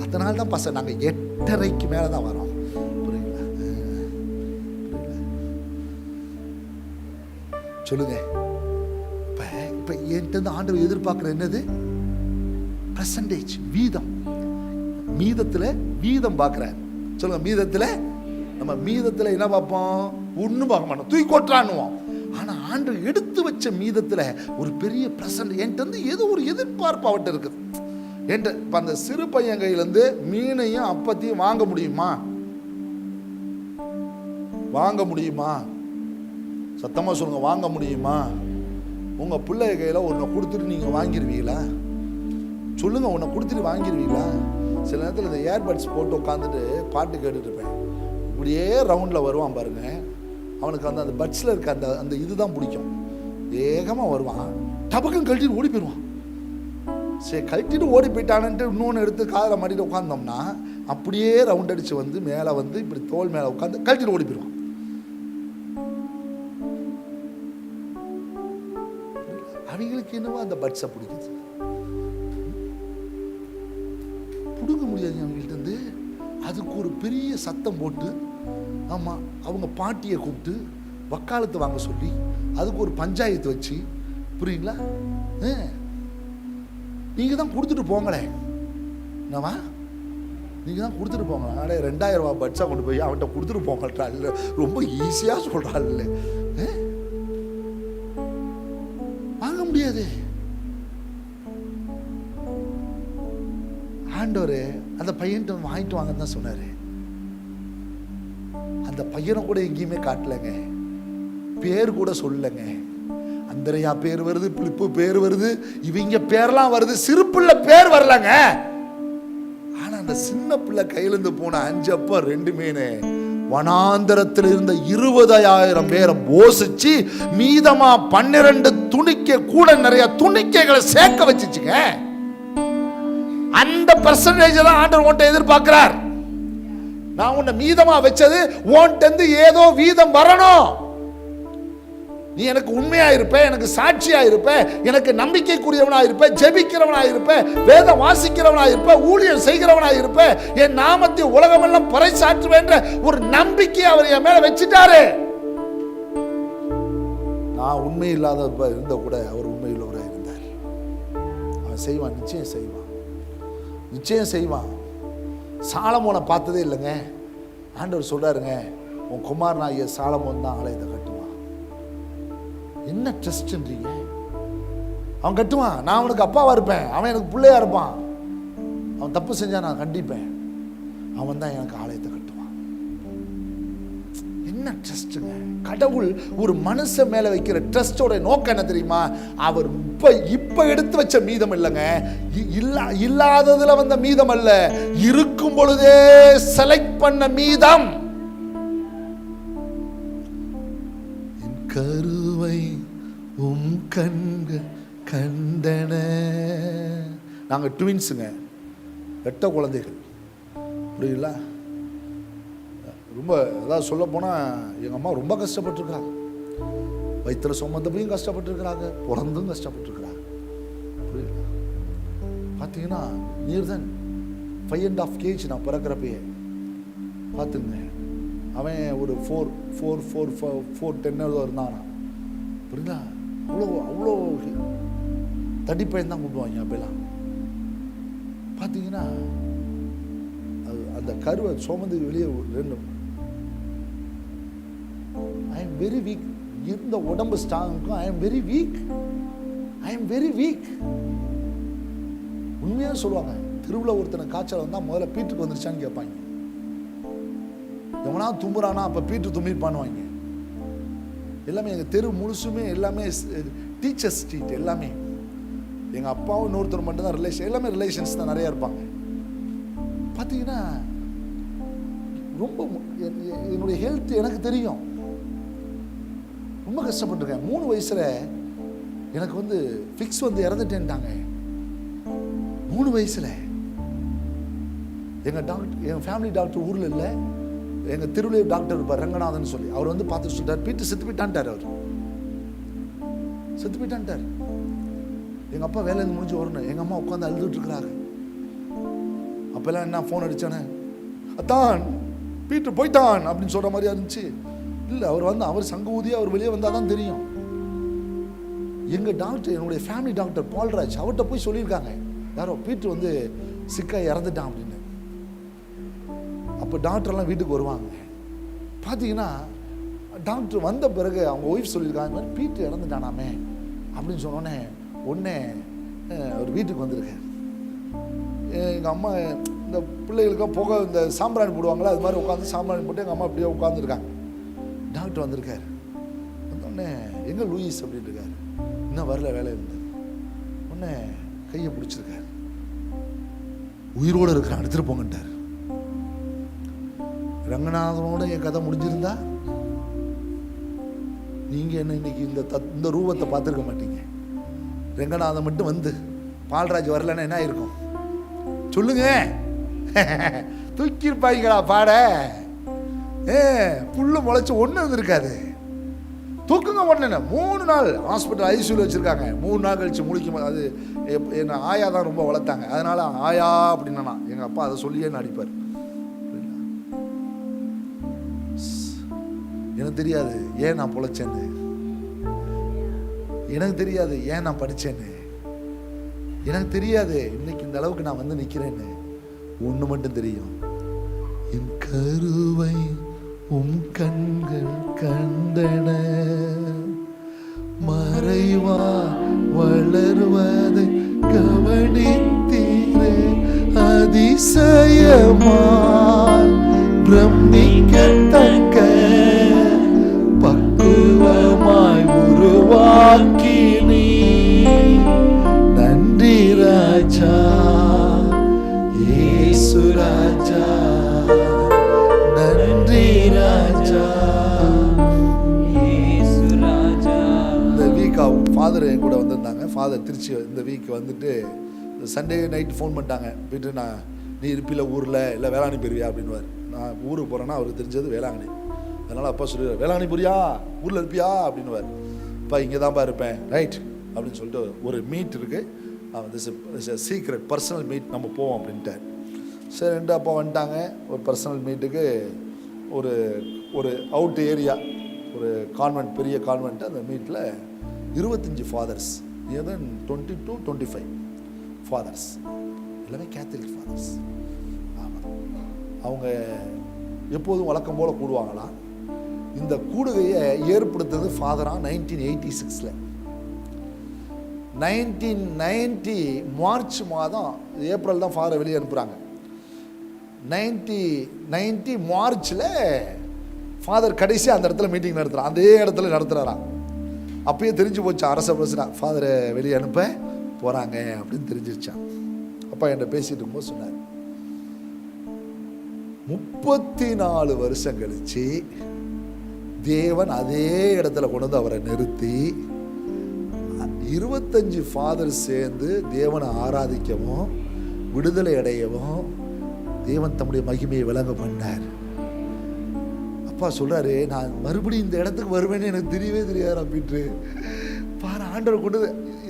அதனால தான் பசங்க நாங்கள் 8:30க்கு மேலே தான் வரோம். புரியுங்களா? சொல்லுங்க. இப்போ என்கிட்ட ஆண்டவர் எதிர்பார்க்குற என்னது? பர்சன்டேஜ், வீதம். மீதத்தில் வீதம் பார்க்குறேன். சொல்லுங்க, மீதத்தில். நம்ம மீதத்தில் என்ன பார்ப்போம்? ஒன்றும் பார்க்க மாட்டோம், தூக்கி கொட்டுறான்னுவோம். ஆனால் ஆண்டவர் எடுத்து வச்ச மீதத்தில் ஒரு பெரிய பிரசன்ட் என்கிட்ட ஏதோ ஒரு எதிர்பார்ப்பு அவட்ட இருக்குது. என்கிட்ட இப்போ அந்த சிறு பையன் கையிலேருந்து மீனையும் அப்பத்தையும் வாங்க முடியுமா? வாங்க முடியுமா? சத்தமாக சொல்லுங்க, வாங்க முடியுமா? உங்கள் பிள்ளை கையில் ஒன்றை கொடுத்துட்டு நீங்கள் வாங்கிடுவீங்களா? சொல்லுங்கள், ஒன்றை கொடுத்துட்டு வாங்கிடுவீங்களா? சில நேரத்தில் இந்த ஏர்பட்ஸ் போட்டு உட்காந்துட்டு பாட்டு கேட்டுட்டு இருப்பேன். இப்படியே ரவுண்டில் வருவான் பாருங்க. அவனுக்கு அந்த பட்ஸில் இருக்க அந்த இதுதான் பிடிக்கும். வேகமாக வருவான், டபக்குன்னு கழட்டிட்டு ஓடி போயிடுவான். சரி, கழட்டிட்டு ஓடி போயிட்டானுன்ட்டு இன்னொன்று எடுத்து காதில் மாட்டிட்டு உட்காந்தோம்னா அப்படியே ரவுண்ட் அடித்து வந்து மேலே வந்து இப்படி தோல் மேலே உட்காந்து கழட்டிட்டு ஓடி போயிடுவான். அவங்களுக்கு என்னவோ அந்த பட்ஸை பிடிக்குது. பிடுங்க முடியாது அவங்கள்ட்ட இருந்து. அதுக்கு ஒரு பெரிய சத்தம் போட்டு, ஆமாம், அவங்க பாட்டியை கூப்பிட்டு வக்காலத்து வாங்க சொல்லி அதுக்கு ஒரு பஞ்சாயத்து வச்சு, புரியுங்களா? நீங்கள் தான் கொடுத்துட்டு போங்களே. என்னவா? நீங்கள் தான் கொடுத்துட்டு போங்களேன். ஆனால் 2000 ரூபா பட்ஸாக கொண்டு போய் அவன்கிட்ட கொடுத்துட்டு போங்கள்றா. இல்லை, ரொம்ப ஈஸியாக சொல்கிறாள். இல்லை, வாங்க முடியாது. ஆண்டவர் அந்த பையன்கிட்ட வாங்கிட்டு வாங்கன்னு தான் சொன்னார். அந்த பையனை கூட எங்கேயுமே காட்டலைங்க, பேர் கூட சொல்லலைங்க. அந்தரையா பேர் வருது, பிலிப்பு பேர் வருது, இவங்க பேர்லாம் வருது, சிறு பிள்ளை பேர் வரலங்க. ஆனா அந்த சின்ன பிள்ளை கையிலிருந்து போன 5 அப்பம் 2 மீன் வனாந்தரத்தில் இருந்த 20,000 பேரை போசிச்சு மீதமா 12 துணிக்கை கூட நிறைய துணிக்கைகளை சேர்க்க வச்சுச்சுங்க. அந்த பர்சன்டேஜ் தான் ஆண்டவர் உன்கிட்ட எதிர்பார்க்கிறார். நான் உன்னை மீதமா வச்சது உன்கிட்ட ஏதோ வீதம் வரணும். நீ எனக்கு உண்மையா இருப்ப, எனக்கு சாட்சியா இருப்ப, எனக்கு நம்பிக்கைக்குரியவனா இருப்ப, ஜெபிக்கிறவனா இருப்ப, வேதம் வாசிக்கிறவனா இருப்ப, ஊழியம் செய்கிறவனா இருப்ப, என் நாமத்தை உலகமெல்லாம் பறைசாற்றுவேன்ற ஒரு நம்பிக்கை அவர் என் மேல வச்சுட்டாரு. நான் உண்மை இல்லாத இருந்த கூட அவர் உண்மை உள்ளவராக இருந்தார். அவன் செய்வான், நிச்சயம் செய்வான், நிச்சயம் செய்வான். சாலமோனை பார்த்ததே இல்லைங்க. ஆண்டவர் சொல்றாருங்க, உன் குமாரனாகிய சாலமோன் தான் ஆலயத்தை கட்டுவான். என்ன ட்ரஸ்ட்ன்றீங்க? அவன் கட்டுவான், நான் அவனுக்கு அப்பாவா இருப்பேன், அவன் எனக்கு பிள்ளையா இருப்பான். அவன் தப்பு செஞ்சா நான் கண்டிப்பேன், அவன் தான் எனக்கு ஆலயத்தை கட்டுவான். என்ன ட்ரஸ்ட்டுங்க? கடவுள் ஒரு மனுஷன் மேல வைக்கிற ட்ரஸ்டோட நோக்கம் என்ன தெரியுமா? அவர் இப்ப எடுத்து வச்ச மீதம் இல்லைங்க, இல்லாததுல வந்த மீதம் அல்ல, இருக்கும் பொழுதே செலக்ட் பண்ண மீதம். என் கருவை உம் கண்கள் கண்டன. நாங்க ட்வின்ஸுங்க, 8 குழந்தைகள். புரியுங்களா? ரொம்ப அதாவது சொல்ல போனால் எங்கள் அம்மா ரொம்ப கஷ்டப்பட்டுருக்காங்க. வயிற்றில் சுமந்தப்பையும் கஷ்டப்பட்டுருக்கிறாங்க, பிறந்தும் கஷ்டப்பட்டுருக்கிறாங்க. புரியுது? பார்த்தீங்கன்னா நியர் தென் 5.5 kg நான் பிறக்கிறப்பயே பார்த்துங்க. அவன் ஒரு 410 இருந்தானா. புரியுதா? அவ்வளோ தடிப்பையன் தான் கூப்பிடுவாங்க அப்பெல்லாம். பார்த்தீங்கன்னா அந்த கருவை சுமந்து வெளியே 2 I am very weak. இருந்த உடம்பு ஸ்ட்ராங்கும் I am very weak. I am very weak. உண்மையாக சொல்லுவாங்க. திருவிழா ஒருத்தனை காய்ச்சல் வந்தால் முதல்ல பீட்டுக்கு வந்துருச்சான்னு கேட்பாங்க. எவனா தும்புறானா அப்போ பீட்டு தும்பிட்டு பண்ணுவாங்க. எல்லாமே எங்கள் தெரு முழுசுமே எல்லாமே டீச்சர் ஸ்ட்ரீட் எல்லாமே. எங்கள் அப்பாவும் இன்னொருத்தர் மட்டும்தான் ரிலேஷன், எல்லாமே ரிலேஷன்ஸ் தான் நிறையா இருப்பாங்க. பார்த்தீங்கன்னா ரொம்ப என்னுடைய ஹெல்த் எனக்கு தெரியும், ரொம்ப கஷ்டப்பட்டுருக்கேன். 3 வயசுல எனக்கு வந்து ஃபிக்ஸ் வந்து இறந்துட்டேன்ட்டாங்க. 3 வயசுல எங்கள் டாக்டர், எங்கள் ஃபேமிலி டாக்டர் ஊரில் இல்லை, எங்கள் திருவிழா டாக்டர் இருப்பார் ரங்கநாதன் சொல்லி, அவர் வந்து பார்த்து சொல்லிட்டார், பீட்டு செத்து போயிட்டான்ட்டார். அவர் செத்து போயிட்டான்ட்டார். எங்கள் அப்பா வேலையில முடிஞ்சு வரணும், எங்கள் அம்மா உட்காந்து அழுதுட்டு இருக்கிறாரு. அப்பெல்லாம் என்ன ஃபோன் அடித்தானே, அத்தான் பீட்டு போயிட்டான் அப்படின்னு சொல்கிற மாதிரி இருந்துச்சு. இல்லை, அவர் வந்து அவர் சங்க ஊதி அவர் வெளியே வந்தால் தான் தெரியும். எங்கள் டாக்டர், என்னுடைய ஃபேமிலி டாக்டர் பால்ராஜ், அவர்கிட்ட போய் சொல்லியிருக்காங்க, யாரோ பீட்டு வந்து சிக்காய் இறந்துட்டான் அப்படின்னு. அப்போ டாக்டர்லாம் வீட்டுக்கு வருவாங்க. பார்த்தீங்கன்னா டாக்டர் வந்த பிறகு அவங்க ஒய்ஃப் சொல்லியிருக்காங்க, இந்த மாதிரி பீட்டு இறந்துட்டானாமே அப்படின்னு சொன்னோடனே உடனே ஒரு வீட்டுக்கு வந்திருக்கேன். எங்கள் அம்மா இந்த பிள்ளைகளுக்காக போக இந்த சாம்பிராணி போடுவாங்களா, அது மாதிரி உட்காந்து சாம்பிராணி போட்டு எங்கள் அம்மா அப்படியே உட்காந்துருக்காங்க. டாக்டர் வந்திருக்கார். வந்தோடனே எங்கே லூயிஸ் அப்படின்ட்டு இருக்காரு, இன்னும் வரல வேலை இருந்து. உடனே கையை பிடிச்சிருக்காரு, உயிரோடு இருக்கிறான் எடுத்துட்டு போங்கட்டார். ரங்கநாதனோட என் கதை முடிஞ்சிருந்தா நீங்க என்ன இன்னைக்கு இந்த ரூபத்தை பார்த்துருக்க மாட்டீங்க. ரங்கநாதன் மட்டும் வந்து பால்ராஜ் வரலன்னா என்ன ஆயிருக்கும் சொல்லுங்க? தூக்கியிருப்பாங்களா பாட? புல்லு முளைச்சு ஒண்ணு இருந்திருக்காது. தூக்குங்க உடனே 3 நாள் ஹாஸ்பிட்டல் ஐசியூல வச்சிருக்காங்க. 3 நாள் கழிச்சு முழிக்கும். அது என்ன ஆயா தான் ரொம்ப வளர்த்தாங்க, அதனால ஆயா அப்படின்னா எங்க அப்பா அதை சொல்லியே அடிப்பார். எனக்கு தெரியாது ஏன் நான் பொழைச்சேன்னு, எனக்கு தெரியாது ஏன் நான் படிச்சேன்னு, எனக்கு தெரியாது இன்னைக்கு இந்த அளவுக்கு நான் வந்து நிக்கிறேன்னு. ஒண்ணு மட்டும் தெரியும், என் கருவை உம் கண்கள் கண்டன, மறைவா வளர்வதை கவனித்தீரே, அதிசயமா பிரமிக்கத்தக்க பக்குவமாய் உருவாக்கி நீ. நன்றி ராஜா இயேசு ராஜா, நன்றி ராஜா இயேசு ராஜா. இந்த வீக் ஃபாதர் என் கூட வந்திருந்தாங்க. ஃபாதர் திருச்சி இந்த வீக் வந்துட்டு சண்டே நைட் ஃபோன் பண்ணிட்டாங்க, போயிட்டு நான் நீ இருப்பில ஊரில் இல்லை வேளாங்கண்ணி போயிருவியா அப்படின்வார். நான் ஊருக்கு போகிறேன்னா அவருக்கு தெரிஞ்சது வேளாங்கண்ணி, அதனால் அப்பா சொல்லுவார் வேளாங்கண்ணி போறியா ஊரில் இருப்பியா அப்படின்வார். அப்பா இங்கே தான்ப்பா இருப்பேன், ரைட் அப்படின்னு சொல்லிட்டு ஒரு மீட் இருக்குது, சீக்ரெட் பர்சனல் மீட் நம்ம போவோம் அப்படின்ட்டார். சரி 2 அப்பா வந்துட்டாங்க. ஒரு பர்சனல் மீட்டுக்கு ஒரு ஒரு அவுட் ஏரியா, ஒரு கான்வென்ட், பெரிய கான்வென்ட். அந்த மீட்டில் 25 ஃபாதர்ஸ், ஏதோ 20 to 25 ஃபாதர்ஸ், எல்லாமே கேத்தலிக் ஃபாதர்ஸ். ஆமாம், அவங்க எப்போதும் வழக்கம் போல் கூடுவாங்களாம். இந்த கூடுகையை ஏற்படுத்துறது ஃபாதரா 1986. 1990 மார்ச் மாதம், ஏப்ரல் தான் ஃபாதரை வெளியே அனுப்புகிறாங்க. 1990 மார்ச்சில் ஃபாதர் கடைசியாக அந்த இடத்துல மீட்டிங் நடத்துகிறான், அதே இடத்துல நடத்துகிறாராம். அப்பயே தெரிஞ்சு போச்சு அரச பிரசிடா ஃபாதரை வெளியே அனுப்ப போகிறாங்க அப்படின்னு தெரிஞ்சிருச்சான். அப்பா என்கிட்ட பேசிட்டு இருக்கும்போது சொன்னார், 34 வருஷம் கழிச்சு தேவன் அதே இடத்துல கொண்டு வந்து அவரை நிறுத்தி 25 ஃபாதர் சேர்ந்து தேவனை ஆராதிக்கவும் விடுதலை அடையவும் தேவன் தம்முடைய மகிமையை விளங்க பண்ணார். அப்பா சொல்றாரு, நான் மறுபடியும் இந்த இடத்துக்கு வருவேன்னு எனக்கு தெரியவே தெரியாது அப்படின்ட்டு. பாரு ஆண்டவர் கொண்டு,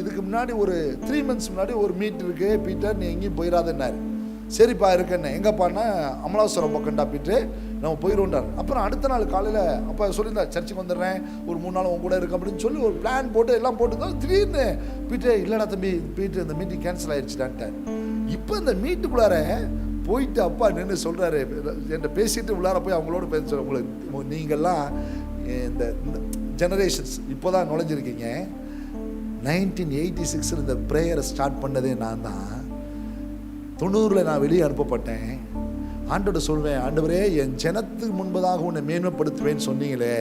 இதுக்கு முன்னாடி ஒரு 3 months முன்னாடி ஒரு மீட் இருக்கு பீட்டர், நீ எங்கேயும் போயிடாதன்னாரு. சரிப்பா இருக்கேன்னு. எங்கப்பான்னா அமலாசுரம் பக்கம்டா பீட்டு, நம்ம போயிடுவோன்றார். அப்புறம் அடுத்த நாள் காலையில் அப்போ சொல்லியிருந்தார், சர்ச்சுக்கு வந்துடுறேன், ஒரு 3 நாள் உங்க கூட இருக்கு அப்படின்னு சொல்லி ஒரு பிளான் போட்டு எல்லாம் போட்டுதான் திடீர்னு பீட்டே இல்லைடா தம்பி பீட்டு இந்த மீட்டிங் கேன்சல் ஆயிடுச்சுடான்ட்டார். இப்போ இந்த மீட்டுக்குள்ளார போயிட்டு அப்பா நின்று சொல்கிறாரு, என்கிட்ட பேசிட்டு உள்ளார போய் அவங்களோட பேச, உங்களுக்கு நீங்கள்லாம் இந்த ஜெனரேஷன்ஸ் இப்போ தான் நுழைஞ்சிருக்கீங்க. 1986 இந்த ப்ரேயரை ஸ்டார்ட் பண்ணதே நான் தான். 90 நான் வெளியே அனுப்பப்பட்டேன். ஆண்டோட சொல்வேன், ஆண்டவரே என் ஜனத்துக்கு முன்பதாக உன்னை மேன்மைப்படுத்துவேன்னு சொன்னீங்களே,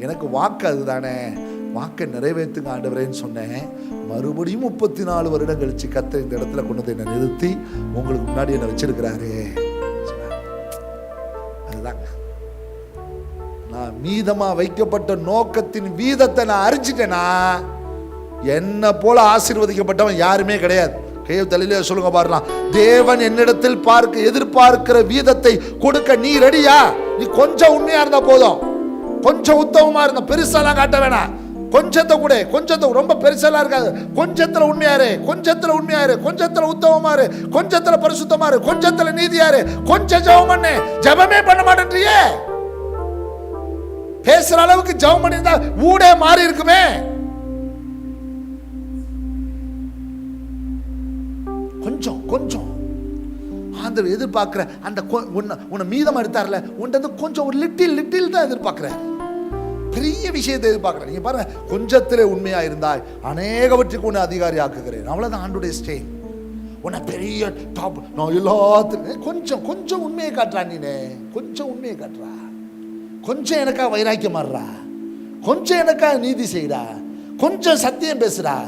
எனக்கு வாக்கு அதுதானே, வாக்கை நிறைவேற்றுங்க ஆண்டவரேன்னு சொன்னேன். மறுபடியும் 34 வருடம் கழிச்சு கர்த்தர் இந்த இடத்துல கொண்டு வந்து என்னை நிறுத்தி உங்களுக்கு முன்னாடி என்னை வச்சிருக்கிறாரு. அதுதாங்க நான் மீதமா வைக்கப்பட்ட நோக்கத்தின் வீதத்தை நான் அறிஞ்சிட்டேனா, என்ன போல ஆசீர்வதிக்கப்பட்டவன் யாருமே கிடையாது. கையை தலையில சொல்லுங்க பாருலாம். தேவன் என்னிடத்தில் எதிர்பார்க்கிற வீதத்தை கொடுக்க நீ ரெடியா? நீ கொஞ்சம் உண்மையா இருந்தா போதும், கொஞ்சம் உத்தமமா இருந்தா, பெருசாலாம் காட்ட வேணாம், கொஞ்சத்தை கூட, கொஞ்சத்தை ரொம்ப பெருசெல்லாம் இருக்காது, கொஞ்சத்துல உண்மையாரு, கொஞ்சத்துல உண்மையாரு, கொஞ்சத்துல உத்தமமாரு, கொஞ்சத்துல பரிசுத்தமாரு, கொஞ்சத்துல நீதியாரு, கொஞ்சம் ஜெபம் பண்ணு. ஜெபமே பண்ண மாட்டேன்றியே, பேசுற அளவுக்கு ஜெபம் பண்ணிருந்தா ஊடே மாறி இருக்குமே. கொஞ்சம் கொஞ்சம் ஆண்டவர் எதிர்பார்க்கிற அந்த உன்னை மீதம் எடுத்தார்ல, உன்றது கொஞ்சம் ஒரு லிட்டில் தான் எதிர்பார்க்கிற, பெரிய விஷயத்தை எதிர்பார்க்கிறேன். நீங்க பாருங்க, கொஞ்சத்திலே உண்மையா இருந்தாய் அநேகவற்றுக்கு உன்னை அதிகாரி ஆக்குகிறேன். அவ்வளவுதான் ஆண்டுடைய ஸ்டேஜ். உன்னை பெரிய டாப், நான் எல்லாத்துக்கும் கொஞ்சம் கொஞ்சம் உண்மையை காட்டுறா. நீனே கொஞ்சம் உண்மையை காட்டுறா, கொஞ்சம் எனக்கா வைராக்கியம் மாறுறா, கொஞ்சம் எனக்கா நீதி செய்யறா, கொஞ்சம் சத்தியம் பேசுறா,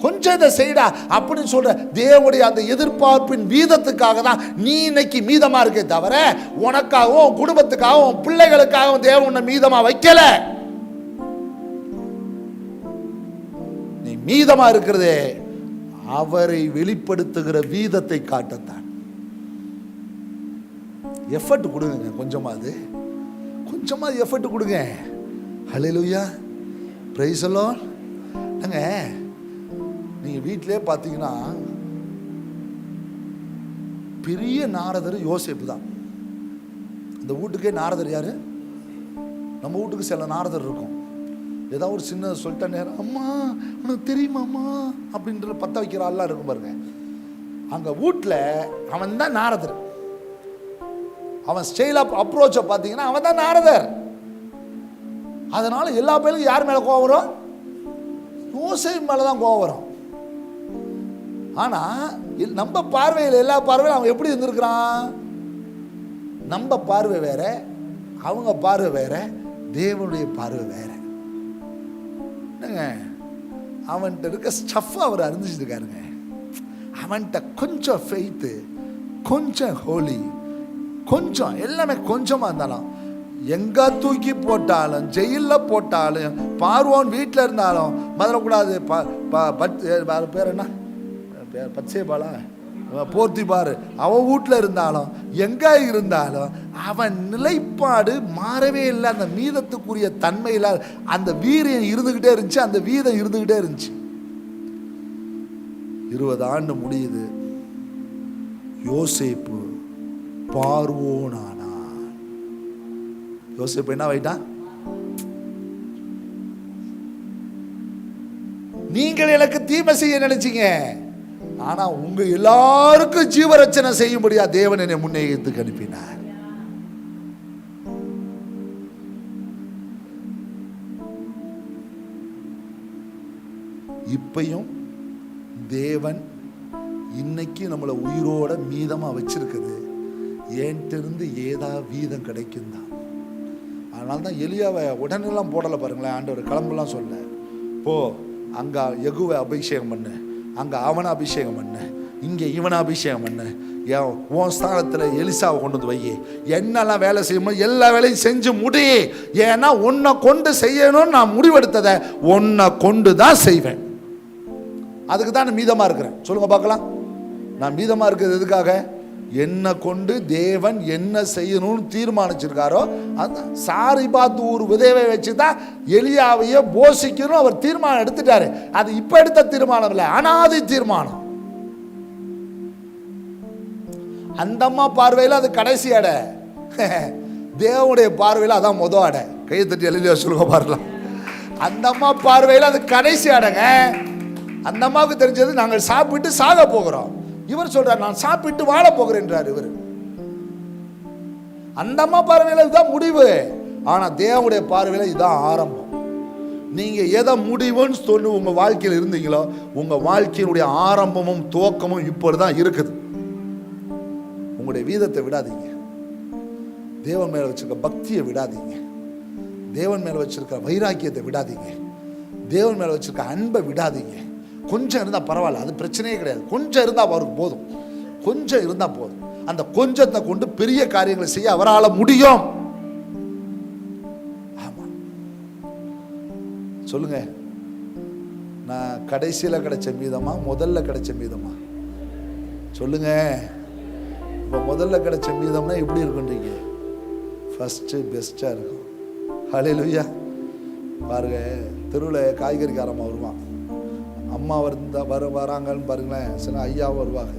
கொஞ்சம் இதை செய்டா அப்படின்னு சொல்ற தேவனுடைய அந்த எதிர்பார்ப்பின் வீதத்துக்காக தான் நீ இன்னைக்கு மீதமா இருக்கே தவிர உனக்காகவும் குடும்பத்துக்காகவும் பிள்ளைகளுக்காகவும் தேவன் உன்னை மீதமா வைக்கல. நீ மீதமா இருக்கிறதே அவரை வெளிப்படுத்துகிற வீதத்தை காட்டத்தான். எஃபர்ட் கொடுங்க, கொஞ்சமாவது எஃபர்ட் கொடுங்க. ஹல்லேலூயா, பிரைஸ் தி லார்ட். நீங்க வீட்டிலே பார்த்தீங்கன்னா பெரிய நாரதர் யோசேப்பு தான். இந்த வீட்டுக்கே நாரதர் யாரு? நம்ம வீட்டுக்கு சில நாரதர் இருக்கும். ஏதாவது ஒரு சின்ன சொல்லிட்ட நேரம், அம்மா உனக்கு தெரியுமாம்மா அப்படின்ற பத்த வைக்கிற ஆள்லாம் இருக்கும் பாருங்க. அங்க வீட்டில் அவன் தான் நாரதர். அவன் ஸ்டைல் ஆஃப் அப்ரோச்சை பார்த்தீங்கன்னா அவன் தான் நாரதர். அதனால எல்லா பேருக்கும் யார் மேல கோவம் வரும்? யோசேப்பு மேலதான் கோவம் வரும். ஆனா நம்ம பார்வையில், எல்லா பார்வையிலும் அவன் எப்படி இருந்திருக்கிறான்? நம்ம பார்வை வேற, அவங்க பார்வை வேற, தேவனுடைய பார்வை வேற. என்னங்க, அவன்கிட்ட இருக்க ஸ்டஃப் அவர் அறிஞ்சிட்டு இருக்காருங்க. அவன்கிட்ட கொஞ்சம் ஃபெய்த்து, கொஞ்சம் ஹோலி, கொஞ்சம் எல்லாமே கொஞ்சமா இருந்தாலும், எங்க தூக்கி போட்டாலும், ஜெயிலில் போட்டாலும், பார்வோன் வீட்டில் இருந்தாலும் மறக்கூடாது. பேர் என்ன, பச்சை பாலா, போர்த்தி பாரு, அவன் வீட்டில் இருந்தாலும் எங்க இருந்தாலும் அவன் நிலைப்பாடு மாறவே இல்லை. அந்த மீதத்துக்குரிய தன்மையில் அந்த வீரியம் இருந்துகிட்டே இருந்துச்சு, அந்த வீதம் இருந்துகிட்டே இருந்துச்சு. 20 ஆண்டு முடியுது. யோசேப்பு பார்வோனானா. யோசேப்பு என்ன ஆயிட்டான்? நீங்கள் எனக்கு தீமை செய்ய நினைச்சீங்க, ஆனா உங்க எல்லாருக்கும் ஜீவரட்சணை செய்யும்படியா தேவன் என்னை முன்னேறத்துக்கு அனுப்பினார். இப்பையும் தேவன் இன்னைக்கு நம்மளை உயிரோட மீதமா வச்சிருக்குது. ஏன்ட்டிருந்து ஏதா வீதம் கிடைக்கும் தான். அதனால தான் எலியாவை உடனெல்லாம் போடலை பாருங்களேன். ஆண்டவர் கிளம்பெல்லாம் சொல்ல, போ அங்க யெகூவை அபிஷேகம் பண்ணு, அங்க அவனை அபிஷேகம் பண்ணு, இங்கே இவனை அபிஷேகம் பண்ணு, உன் ஸ்தானத்தில் எலிசாவை கொண்டு வந்து வை, என்னெல்லாம் வேலை செய்யணும் எல்லா வேலையும் செஞ்சு முடி. ஏன்னா உன்னை கொண்டு செய்யணும்னு நான் முடிவெடுத்ததை உன்னை கொண்டு தான் செய்வேன். அதுக்கு தான் நான் மீதமா இருக்கிறேன். சொல்லுங்க பார்க்கலாம். நான் மீதமா இருக்கிறது எதுக்காக? என்னை கொண்டு தேவன் என்ன செய்யணும்னு தீர்மானிச்சிருக்காரோ அதுதான். சாரிபாத் ஊர் விதைவை வச்சுதான் எலியாவையே போஷிக்கணும் அவர் தீர்மானம் எடுத்துட்டாரு. அது இப்ப எடுத்த தீர்மானம் இல்லை, அனாதி தீர்மானம். அந்த அம்மா பார்வையில் அது கடைசி அடை, தேவனுடைய பார்வையில் அதான் மொதல் அடை. கையை தட்டி எலியா சொல்லுங்க பாருலாம். அந்த அம்மா பார்வையில் அது கடைசி அடைங்க. அந்த அம்மாவுக்கு தெரிஞ்சது நாங்கள் சாப்பிட்டு சாக போகிறோம். இவர் சொல்றார் நான் சாப்பிட்டு வாழ போகிறேன். இவர் அந்த அம்மா பார்வையில் இதுதான் முடிவு, ஆனா தேவனுடைய பார்வையில் இதுதான் ஆரம்பம். நீங்க எதை முடிவுன்னு சொல்லி உங்க வாழ்க்கையில் இருந்தீங்களோ உங்க வாழ்க்கையினுடைய ஆரம்பமும் துவக்கமும் இப்பொழுதுதான் இருக்குது. உங்களுடைய வீதத்தை விடாதீங்க, தேவன் மேல வச்சிருக்க பக்தியை விடாதீங்க, தேவன் மேல வச்சிருக்க வைராக்கியத்தை விடாதீங்க. தேவன் மேலே வச்சிருக்க அன்பை விடாதீங்க. கொஞ்சம் இருந்தால் பரவாயில்ல, அது பிரச்சனையே கிடையாது. கொஞ்சம் இருந்தால் அவருக்கு போதும், கொஞ்சம் இருந்தால் போதும். அந்த கொஞ்சத்தை கொண்டு பெரிய காரியங்களை செய்ய அவரால் முடியும். ஆமா, சொல்லுங்க, நான் கடைசியில் கிடைச்ச மீதமா முதல்ல கிடைச்ச மீதமா? சொல்லுங்க. இப்போ முதல்ல கிடைச்ச மீதம்னா எப்படி இருக்குன்றீங்க? ஃபஸ்ட்டு பெஸ்ட்டாக இருக்கும். ஹல்லேலூயா. பாருங்க, தெருவில் காய்கறிக்காரம்மா வருவான். அம்மா வராங்கன்னு பாருங்களேன். சில ஐயா வருவாங்க.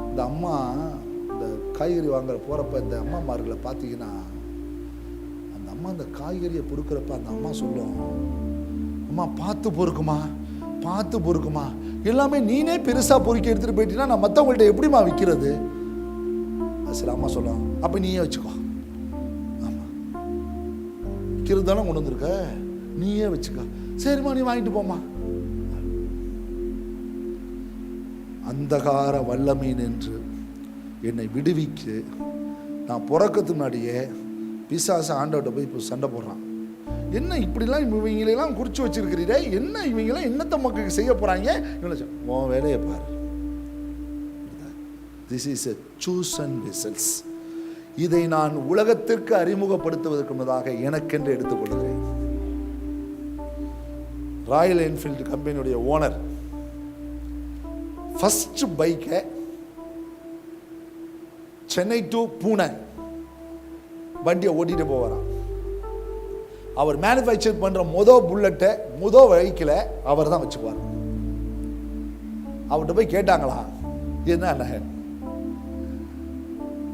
இந்த அம்மா இந்த காய்கறி வாங்குற போகிறப்ப இந்த அம்மாமார்களை பார்த்தீங்கன்னா, அந்த அம்மா அந்த காய்கறியை பொறுக்கிறப்ப அந்த அம்மா சொல்லும், அம்மா பார்த்து பொறுக்குமா, பார்த்து பொறுக்குமா, எல்லாமே நீனே பெருசாக பொறுக்கி எடுத்துகிட்டு போயிட்டீங்கன்னா நான் மற்றவங்கள்ட்ட எப்படிமா விற்கிறது? சில அம்மா சொல்லலாம், அப்போ நீயே வச்சுக்கோ. ஆமாம், விற்கிறது தானே கொண்டு வந்திருக்க, நீயே வச்சுக்கோ. சரிம்மா, நீ வாங்கிட்டு போமா. அந்தகார வல்லமீன் என்று என்னை விடுவிக்கு நான் பிறக்கிறதுக்கு முன்னாடியே பிசாசு ஆண்டவர்கிட்ட போய் இப்போ சண்டை போடுறான். என்ன இப்படிலாம் இவங்களெல்லாம் குறித்து வச்சிருக்கிறீரே, என்ன இவங்கெல்லாம் என்னத்த மக்களுக்கு செய்ய போகிறாங்க? உன் வேலையை பாரு. This is a chosen vessels. இதை நான் உலகத்திற்கு அறிமுகப்படுத்துவதற்கு முன்னதாக எனக்கென்று எடுத்துக்கொள்கிறேன். ராயல் என்ஃபீல்டு கம்பெனியுடைய ஓனர் ஃபர்ஸ்ட் பைக்கை சென்னை டு பூனே வண்டியை ஓட்டிட்டு போவாராம். அவர் மேனுஃபேக்சர் பண்ற புல்லட்டை வெஹிக்கிளை அவர் தான் வச்சுக்குவார். அவர்கிட்ட போய் கேட்டாங்களா, என்ன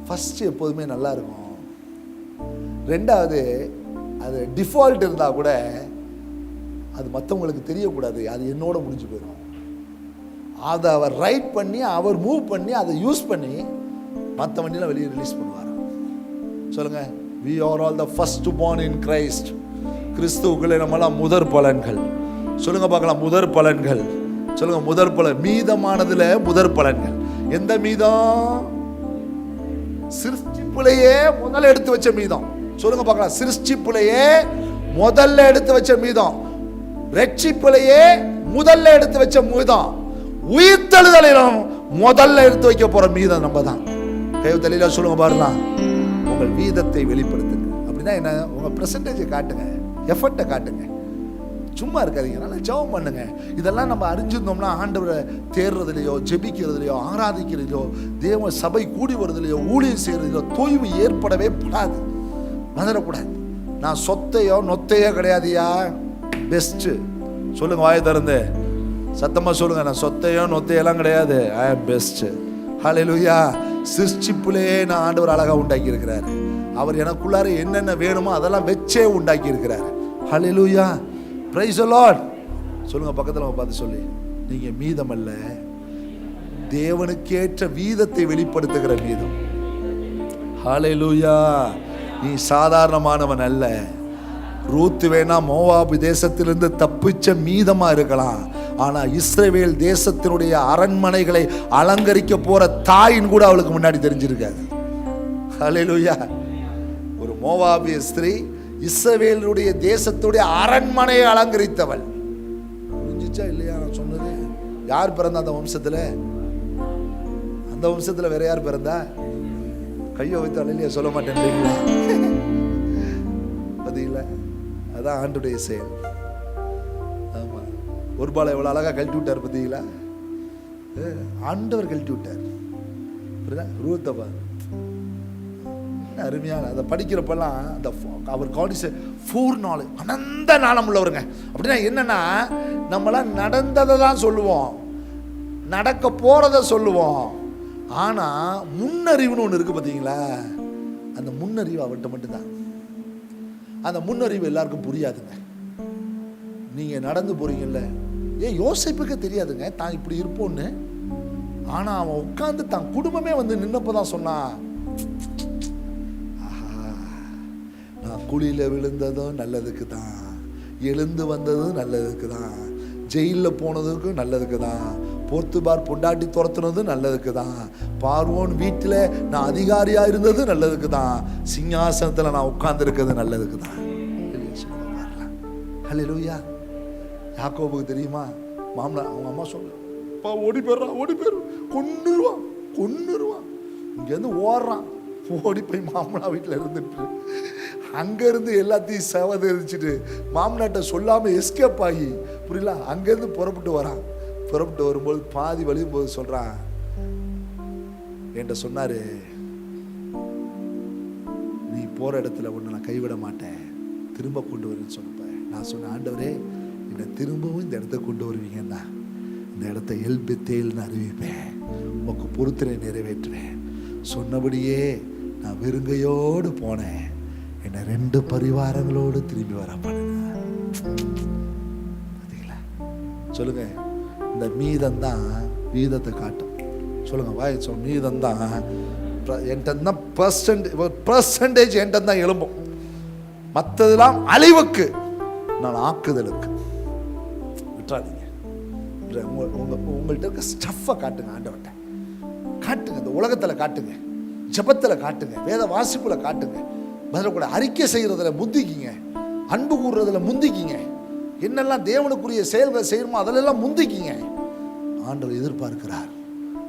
ஃபர்ஸ்ட் எப்போதுமே நல்லா இருக்கும், ரெண்டாவது அது டிஃபால்ட் இருந்தா கூட அது மற்றவங்களுக்கு தெரியக்கூடாது, அது என்னோட முடிஞ்சு போயிடும். அதை அவர் ரைட் பண்ணி அவர் மூவ் பண்ணி அதை யூஸ் பண்ணி மற்ற வண்டியில் வெளியே ரிலீஸ் பண்ணுவார். சொல்லுங்க, we are all the first born in Christ. கிறிஸ்துவுக்குள்ளே நம்மளாம் முதற் பலன்கள். சொல்லுங்க பார்க்கலாம், முதற் பலன்கள். சொல்லுங்க, முதற் பலன். மீதமானதுல முதற் பலன்கள். எந்த மீதம்? சிருஷ்டிப்புலையே முதல்ல எடுத்து வச்ச மீதம். சொல்லுங்க பார்க்கலாம், சிருஷ்டிப்புலையே முதல்ல எடுத்து வச்ச மீதம், ரட்சிப்புலையே முதல்ல எடுத்து வச்ச மீதம், உயிர்த்தெழுதலிலும் முதல்ல எடுத்து வைக்க போற மீதம் நம்ம தான். தெளிவா சொல்லுங்க பாருலாம், உங்கள் வீதத்தை வெளிப்படுத்துங்க. அப்படின்னா என்ன? உங்க பெர்சன்டேஜை காட்டுங்க, எஃபர்ட்டை காட்டுங்க, சும்மா இருக்காதீங்க, நல்லா ஜெபம் பண்ணுங்க. இதெல்லாம் நம்ம அறிஞ்சிருந்தோம்னா ஆண்டவரை தேடுறதுலையோ, ஜெபிக்கிறதுலையோ, ஆராதிக்கிறதுலையோ, தேவ சபை கூடி வருதுலையோ, ஊழியம் செய்யறதுலையோ தொய்வு ஏற்படவே கூடாது, வந்துடக்கூடாது. நான் சொத்தையோ நொத்தையோ கிடையாதுயா, பெஸ்ட். சொல்லுங்க, வாயை திறந்து சத்தமா சொல்லுங்க, நான் சொத்தையோ நொத்தையெல்லாம் கிடையாது, ஐ ஆம் பெஸ்ட். ஹல்லேலூயா. சிருஷ்டிப்புலே நான் ஆண்டவர் அழகா உண்டாக்கி இருக்கிறாரு. அவர் எனக்குள்ளார என்னென்ன வேணுமோ அதெல்லாம் வச்சே உண்டாக்கி இருக்கிறாரு. ஹல்லேலூயா, பிரைஸ் தி லார்ட். சொல்லுங்க, பக்கத்துல பார்த்து சொல்லி, நீங்க மீதம் அல்ல, தேவனுக்கேற்ற வீதத்தை வெளிப்படுத்துகிற மீதம். ஹல்லேலூயா. நீ சாதாரணமானவன் அல்ல. ரூத் வேணா மோவாபு தேசத்திலிருந்து தப்பிச்ச மீதமா இருக்கலாம், ஆனா இஸ்ரவேல் தேசத்தினுடைய அரண்மனைகளை அலங்கரிக்க போற தாயின் கூட அவளுக்கு முன்னாடி தெரிஞ்சிருக்காது. ஹல்லேலூயா. ஒரு மோவாபிய ஸ்திரீ இஸ்ரவேலுடைய தேசத்துடைய அரண்மனையை அலங்கரித்தவள். புரிஞ்சிச்சா இல்லையா நான் சொன்னது? யார் பிறந்தா அந்த வம்சத்துல? அந்த வம்சத்துல வேற யார் பிறந்தா? கையை வைத்து அல்லையா சொல்ல மாட்டேன்றீங்களா? பதில அதான் ஆண்டுடைய செயல். ஆமா, ஒரு பாலை எவ்வளவு அழகா கழட்டி விட்டார் பார்த்தீங்களா? ஆண்டவர் கழட்டி விட்டார். ரூத்தப்பா அருமையான அதை படிக்கிறப்பெல்லாம் அந்த அவர் காடிஸ் ஃபோர் நாள் அனந்த நாளம் உள்ளவருங்க. அப்படின்னா என்னன்னா, நம்மளாம் நடந்ததை தான் சொல்லுவோம், நடக்க போறதை சொல்லுவோம், ஆனா முன்னறிவுன்னு ஒன்று இருக்கு பார்த்தீங்களா? அந்த முன்னறிவு அவர்கிட்ட மட்டும்தான். அந்த முன்னறிவு எல்லாருக்கும் புரியாதுங்க. நீங்க நடந்து போறீங்கல்ல, ஏன் யோசிப்புக்கு தெரியாதுங்க தான் இப்படி இருப்போன்னு. ஆனா அவன் உட்கார்ந்து தான் குடும்பமே வந்து நின்னப்பதான் சொன்னான், நான் குழியில விழுந்ததும் நல்லதுக்கு தான், எழுந்து வந்ததும் நல்லதுக்கு தான், ஜெயிலில் போனதுக்கும் நல்லதுக்கு தான், போர்த்துபார் பொண்டாட்டி துரத்துனதும் நல்லதுக்கு தான், பார்வோன் வீட்டில் நான் அதிகாரியா இருந்தது நல்லதுக்கு தான், சிங்காசனத்தில் நான் உட்கார்ந்து இருக்கிறது நல்லதுக்கு தான். ஹல்லேலூயா. யாக்கோபுக்கு தெரியுமா, மாமனார் அவங்க அம்மா சொல்லுப்பா ஓடி போயிடுறான், ஓடி போயிடுவான், கொன்னுருவான். இங்கேருந்து ஓடுறான், ஓடி போய் மாமனா வீட்டில் இருந்துட்டு அங்கேருந்து எல்லாத்தையும் செவதரிச்சுட்டு மாமனாட்ட சொல்லாமல் எஸ்கேப் ஆகி, புரியல, அங்கேருந்து புறப்பட்டு வரான். புறப்பட்டு வரும்போது பாதி வழியும் போது சொல்கிறான், என்கிட்ட சொன்னார், நீ போகிற இடத்துல ஒன்று நான் கைவிட மாட்டேன், திரும்ப கொண்டு வருன்னு சொன்னப்ப நான் சொன்னேன், ஆண்டவரே என்னை திரும்பவும் இந்த இடத்த கொண்டு வருவீங்கன்னா இந்த இடத்த எல்பெத்தேல்னு அறிவிப்பேன், உனக்கு பொறுத்தனை நிறைவேற்றுவேன். சொன்னபடியே நான் வெறுங்கையோடு போனேன், என்னை 2 பரிவாரங்களோடு திரும்பி வர பண்ணுங்க. பார்த்தீங்களா? சொல்லுங்க, இந்த மீதம்தான் வீதத்தை காட்டும். சொல்லுங்க, வாய் சொல், மீதம்தான் என்கிட்ட பர்சன்டேஜ் என்கிட்ட தான் எழும்பும். மற்றதெல்லாம் அழிவுக்கு, நான் ஆக்குதலுக்கு. விட்டுறாதீங்க. உங்கள்கிட்ட இருக்க ஸ்டஃப்பை காட்டுங்க, ஆண்டவர்கிட்ட காட்டுங்க, இந்த உலகத்தில் காட்டுங்க, ஜெபத்தில் காட்டுங்க, வேத வாசிப்புல காட்டுங்க, பதில் கூட அறிக்கை செய்யறதுல முந்திக்கிங்க, அன்பு கூறுறதுல முந்திக்கிங்க, என்னெல்லாம் தேவனுக்குரிய செயல்களை செய்யணுமோ அதிலெல்லாம் முந்திக்கிங்க. ஆண்டவர் எதிர்பார்க்கிறார்,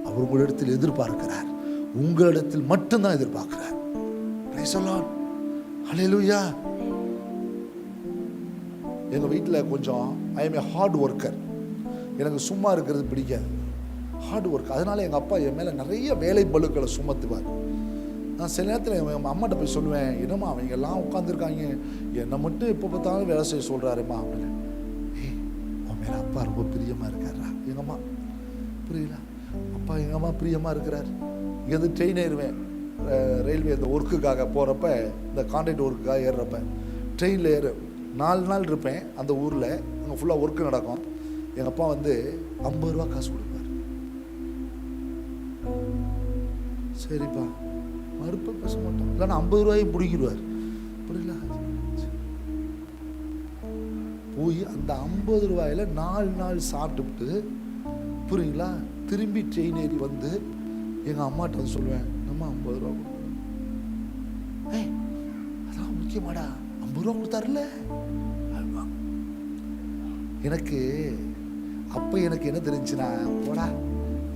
அவர் உங்களிடத்தில் எதிர்பார்க்கிறார், உங்களிடத்தில் மட்டும்தான் எதிர்பார்க்கிறார். Praise the lord. ஹல்லேலூயா. எங்கள் வீட்டில் கொஞ்சம் I am a hard worker. எனக்கு சும்மா இருக்கிறது பிடிக்காது, ஹார்ட் ஒர்க். அதனால எங்கள் அப்பா என் மேலே நிறைய வேலை பளுக்களை சுமத்துவார். நான் சில நேரத்தில் எங்கள் அம்மாட்ட போய் சொல்லுவேன், என்னம்மா அவங்க எல்லாம் உட்காந்துருக்காங்க, என்னை மட்டும் எப்போ பார்த்தாலும் வேலை செய்ய சொல்கிறாருமா அப்படின்னு. உன் மேலே அப்பா ரொம்ப பிரியமாக இருக்காரா? எங்கள் அம்மா, புரியல, அப்பா எங்கள் அம்மா பிரியமாக இருக்கிறார். இங்கேருந்து ட்ரெயின் ஏறுவேன், ரயில்வே இந்த ஒர்க்குக்காக போகிறப்ப, இந்த கான்ட்ராக்ட் ஒர்க்குக்காக ஏறுறப்ப ட்ரெயினில் 4 நாள் இருப்பேன் அந்த ஊரில். அங்கே ஃபுல்லாக ஒர்க்கு நடக்கும். எங்கள் அப்பா வந்து 50 ரூபா காசு கொடுப்பார். சரிப்பா, மறுப்பு பேச மாட்டோம், இல்லைன்னா 50 ரூபாயும் பிடிக்கிடுவார். புரியல, போய் அந்த 50 ரூபாயில் 4 நாள் சாப்பிட்டுவிட்டு, புரியுங்களா, திரும்பி ட்ரெயின் ஏறி வந்து எங்கள் அம்மாட்ட வந்து சொல்லுவேன், நம்ம 50 ரூபா கொடுக்கணும். அதெல்லாம் முக்கியமாடா, 50 ரூபா கொடுத்தாருல்ல. எனக்கு அப்போ எனக்கு என்ன தெரிஞ்சுன்னா, போடா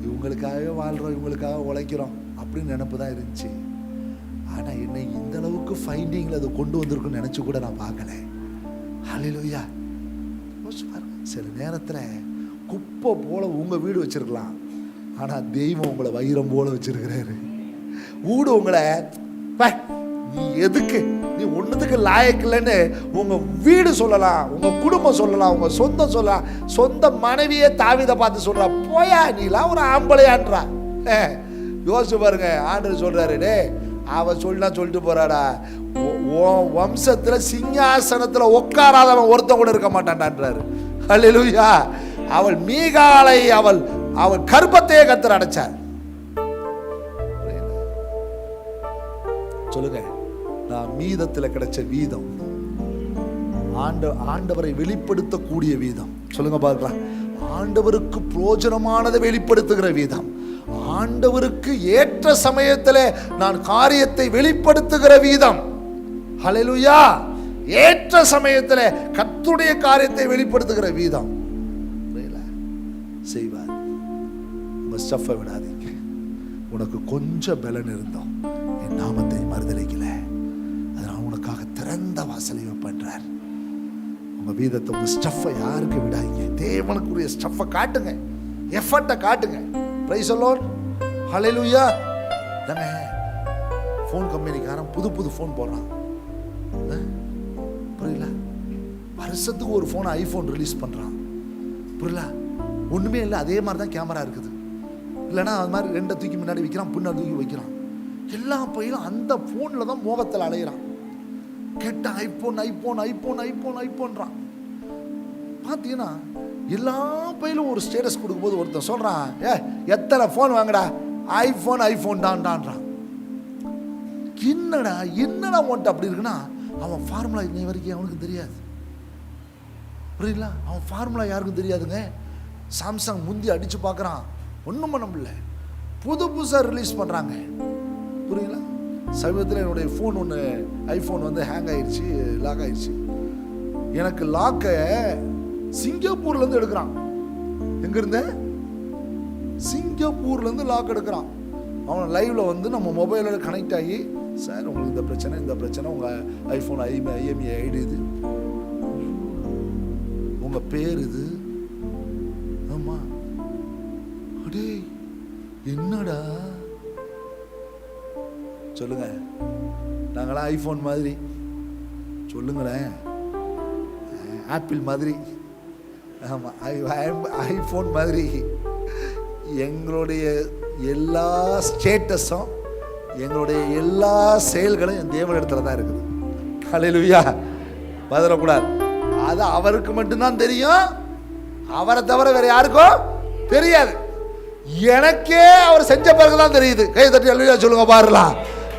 இவங்களுக்காகவே வாழ்கிறோம், இவங்களுக்காக உழைக்கிறோம் அப்படின்னு நினப்பு தான் இருந்துச்சு. ஆனால் என்னை இந்த அளவுக்கு ஃபைண்டிங்கில் அதை கொண்டு வந்திருக்குன்னு நினச்சி கூட நான் பார்க்கல. ஹல்லேலூயா. சில நேரத்தில் குப்பை போல உங்கள் வீடு வச்சிருக்கலாம், ஆனால் தெய்வம் உங்களை வைரம் போல வச்சிருக்கிறாரு. வீடு உங்களை நீ எதுக்கு, நீ ஒன்றுத்துக்கு லாயக்கில்லைன்னு உங்கள் வீடு சொல்லலாம், உங்கள் குடும்பம் சொல்லலாம், உங்கள் சொந்தம் சொல்லலாம். சொந்த மனைவியே தாவீதை பார்த்து சொல்கிறா, போயா நீலாம் ஒரு ஆம்பளையான்றா. யோசிச்சு பாருங்க, ஆண்டவர் சொல்கிறாரு, டே அவன் சொல்லிட்டு போறாடா, வம்சத்தில் சிங்காசனத்தில் உட்காராதவன் ஒருத்தன் கூட இருக்க மாட்டான்டான்றாரு. ஹல்லேலூயா. அவள் மீகாலை அவள் கர்ப்பத்தையே கர்த்தர் அடைச்சார். சொல்லுங்க, நான் மீதத்தில் கிடைச்ச வீதம், ஆண்டவரை வெளிப்படுத்தக்கூடிய வீதம். சொல்லுங்க பார்க்கலாம், ஆண்டவருக்கு பிரயோஜனமானதை வெளிப்படுத்துகிற வீதம், ஆண்டவருக்கு ஏற்ற சமயத்தில் நான் காரியத்தை வெளிப்படுத்துகிற வீதம். ஹல்லேலூயா. ஏற்ற சமயத்தில் கர்த்தருடைய காரியத்தை வெளிப்படுத்துகிற வீதம் செய்வார். உங்க ஸ்டஃப்பை விடாதீங்க. உனக்கு கொஞ்சம் பலன் இருந்தோம், என் நாமத்தை மறுதலிக்கல, அதனால் உனக்காக திறந்த வாசலை பண்றார். உங்க வீதத்தை, உங்க ஸ்டஃப்பை யாருக்கு விடாதீங்க. தேவனுக்குரிய ஸ்டஃப்பை காட்டுங்க, எஃபர்ட்டை காட்டுங்க. Praise the lord. ஹல்லேலூயா. தானே ஃபோன் கம்பெனிக்காரன் புது ஃபோன் போடுறான், புரியல, வருஷத்துக்கு ஒரு ஃபோன் ஐஃபோன் ரிலீஸ் பண்ணுறான். புரியல, ஒன்றுமே இல்லை, அதே மாதிரி தான் கேமரா இருக்குது. இல்லைன்னா அது மாதிரி 2 தூக்கி முன்னாடி வைக்கிறான், பின்னாடி தூக்கி வைக்கிறான். எல்லா பையனும் அந்த ஃபோனில் தான் மோகத்தில் அலையிறான். கேட்ட ஐஃபோன்றான். பார்த்தீங்கன்னா எல்லா பையிலும் ஒரு ஸ்டேட்டஸ் கொடுக்கும்போது ஒருத்தன் சொல்கிறான், எத்தனை ஃபோன் வாங்கடா, ஐஃபோன் தான்டான்றான். என்னடா உன்ட்டு அப்படி இருக்குன்னா, அவன் ஃபார்முலா இன்னை வரைக்கும் அவனுக்கு தெரியாது. புரியல, அவன் ஃபார்முலா யாருக்கும் தெரியாதுங்க. சாம்சங் முந்தி அடித்து பார்க்குறான், ஒன்றும் பண்ண முடியல. புதுசாக ரிலீஸ் பண்ணுறாங்க. புரியல, சமீபத்தில் என்னுடைய ஃபோன் ஒன்று ஐஃபோன் வந்து ஹேங் ஆயிடுச்சு, லாக் ஆயிடுச்சு. எனக்கு லாக்க சிங்கப்பூர்ல இருந்து எடுக்கிறான். எங்க இருந்த? சிங்கப்பூர்ல இருந்து லாக் எடுக்கிறான். அவன் லைவ்ல வந்து நம்ம மொபைலோட கனெக்ட் ஆகி, சார் உங்களுக்கு இந்த பிரச்சனை, உங்க ஐபோன் IMEI ஐடி இது, உங்க பேர் இது, ஆமா, அடே என்னடா சொல்லுங்க. நாங்களாம் ஐபோன் மாதிரி, சொல்லுங்களேன், ஆப்பிள் மாதிரி, ஆமா ஐபோன் மாதிரி எங்களுடைய எல்லா ஸ்டேட்டஸும் எங்களுடைய எல்லா செயல்களும் என் தேவன் இடத்துல தான் இருக்குது. ஹல்லேலூயா. பதறக்கூடாது. அது அவருக்கு மட்டும்தான் தெரியும், அவரை தவிர வேற யாருக்கும் தெரியாது. எனக்கே அவர் செஞ்ச பிறகுதான் தெரியுது. கை தட்டி ஹல்லேலூயா சொல்லுங்க பாருலாம்.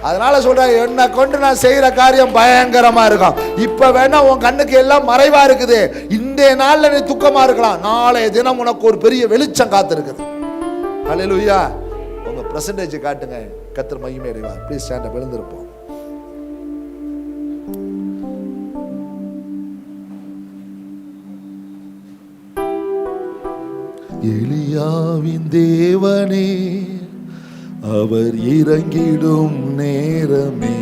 அதனால சொல்றேன், என்னை கொண்டு நான் செய்யற காரியம் பயங்கரமா இருக்கும். இப்ப வேணா உன் கண்ணுக்கு எல்லாம் மறைவா இருக்குது, இந்த நாள்ல நீ துக்கமா இருக்கலாம், நாளைய தினம் உனக்கு ஒரு பெரிய வெளிச்சம் காத்து இருக்குது. ஹல்லேலூயா. உங்க பெர்சன்டேஜ் காட்டுங்க, கர்த்தர் மகிமை அடைவார். Please stand up. எழுந்திருப்போம். எலியாவின் தேவனே அவர் இறங்கிடும் நேரமே,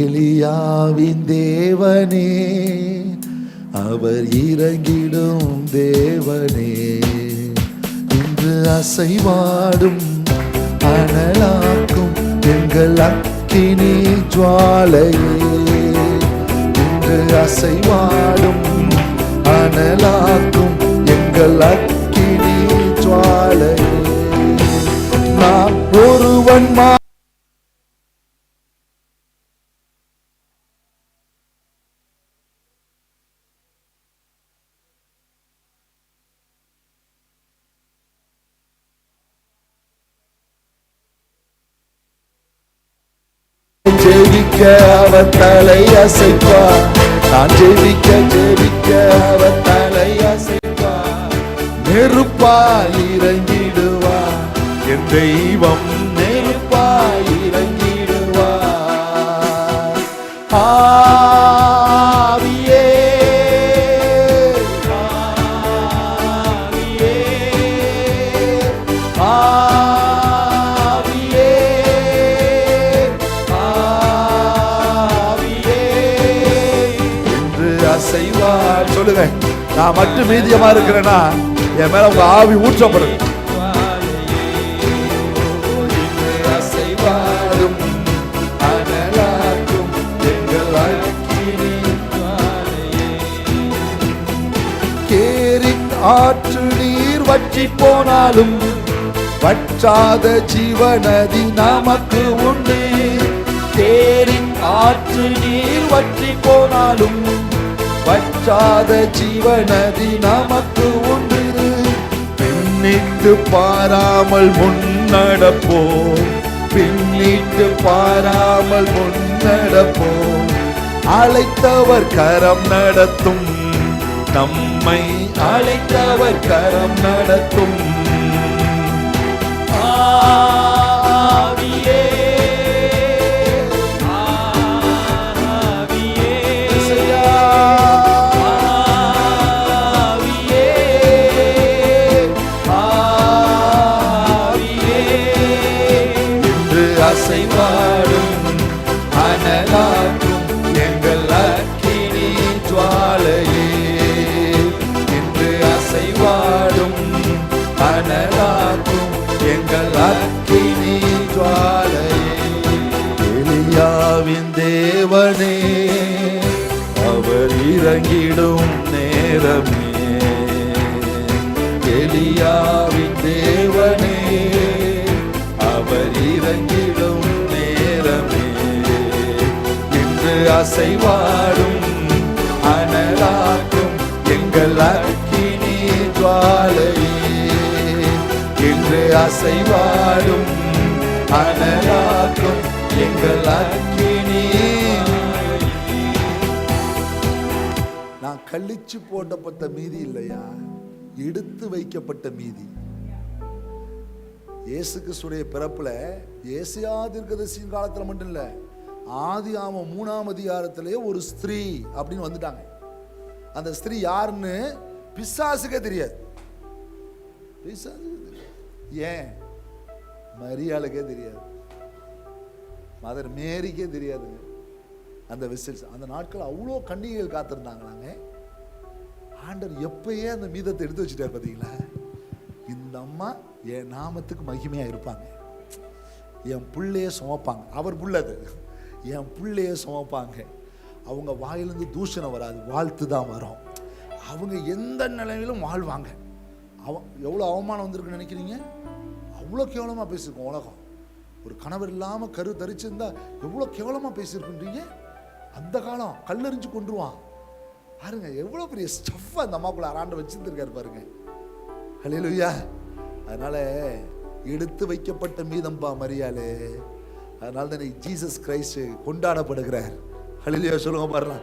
எலியாவின் தேவனே அவர் இறங்கிடும் தேவனே, இன்று அசைவாடும் அனலாக்கும் எங்கள் அக்கினி ஜுவாலையே, இன்று அசைவாடும் அனலாக்கும் எங்கள் அக்கினி ஜுவாலையே, நான் ஒருவன் ஜெபிக்க அவர் தலை அசைப்பார், நான் ஜெபிக்க அவர் தலை அசைப்பார், நெருப்பாய் இறங்கிடுவார் என் தெய்வம், நெருப்பாய் இறங்கிடுவார். ஆவியே ஆவியே ஆவியே ஆவியே என்று அசைவார். சொல்லுங்க, நான் மட்டும் மீதியமா இருக்கிறேன்னா என் மேல உங்க ஆவி ஊற்றப்படுது. அசைவாடும் அனலாக்கும் எங்கள் அக்கினி ஜுவாலையே, கேரின் ஆற்று நீர் வற்றி போனாலும் வற்றாத ஜீவநதி நமக்கு உண்டு, கேரின் ஆற்று நீர் வற்றி போனாலும் வற்றாத ஜீவநதி நமக்கு உண்டு, பின்னிட்டு பாராமல் முன்னடப்போம், பின்னிட்டு பாராமல் முன்னடப்போம், அழைத்தவர் கரம் நடத்தும், நம்மை அழைத்தவர் கரம் நடத்தும். ஆவியே ஆவியே ஆவியே ஆவியே என்று அசைவாடும் அனலாக்கும் எங்கள் அக்கினி ஜுவாலையே, என்று அசைவாடும் அனலாக்கும் எங்கள் அக்கினி ஜுவாலையே, எலியாவின் தேவனே அவர் இறங்கிடும் நேரமே, எலியாவின் தேவனே அவர் இறங்கிடும் நேரமே, என்று அசைவாடும் அனலாக்கும் எங்கள் அக்கினி ஜுவாலையே, என்று அசைவாடும் அனலாக்கும் எங்கள் அக்கினி. நான் கழிச்சு போடப்பட்ட மீதி இல்லையா, எடுத்து வைக்கப்பட்ட மீதி. இயேசு கிறிஸ்துடைய பிறப்புல ஏசியா தீர்க்கதரிசியின் காலத்துல மட்டும் இல்ல, ஆதியாகமம் 3ஆம் அதிகாரத்திலேயே ஒரு ஸ்திரீ அப்படின்னு வந்துட்டாங்க. அந்த ஸ்திரீ யாருன்னு பிசாசுக்கே தெரியாது. ஏன் மரியாளுக்கே தெரியாது, மதர் மேரிக்கே தெரியாதுங்க. அந்த விசில்ஸ் அந்த நாட்கள் அவ்வளோ கன்னிகைகள் காத்திருந்தாங்களாங்க. ஆண்டவர் எப்பயே அந்த மீதத்தை எடுத்து வச்சுட்டார் பார்த்தீங்களா. இந்த அம்மா என் நாமத்துக்கு மகிமையாக இருப்பாங்க, என் பிள்ளைய சுமப்பாங்க. அவர் புள்ளது என் பிள்ளைய சுமப்பாங்க. அவங்க வாயிலிருந்து தூஷணம் வராது, வாழ்த்து தான் வரும். அவங்க எந்த நிலையிலும் வாழ்வாங்க. எவ்வளோ அவமானம் வந்திருக்குன்னு நினைக்கிறீங்க? அவ்வளோ கேவலமாக பேசியிருக்கோம் உலகம். ஒரு கணவர் இல்லாமல் கரு தரிச்சிருந்தா எவ்வளோ கேவலமாக பேசியிருக்குன்றீங்க. அந்த காலம் கல்லெறிஞ்சு கொண்டுருவான் பாருங்க. எவ்வளோ பெரிய ஸ்டஃப் அந்த அம்மாக்குள்ள ஆராண்ட வச்சிருந்துருக்காரு பாருங்க. ஹல்லேலூயா. அதனால எடுத்து வைக்கப்பட்ட மீதம்பா மரியாளே. அதனால தான் ஜீசஸ் கிரைஸ்ட் கொண்டாடப்படுகிறார். ஹல்லேலூயா சொல்லுங்க பாருங்க.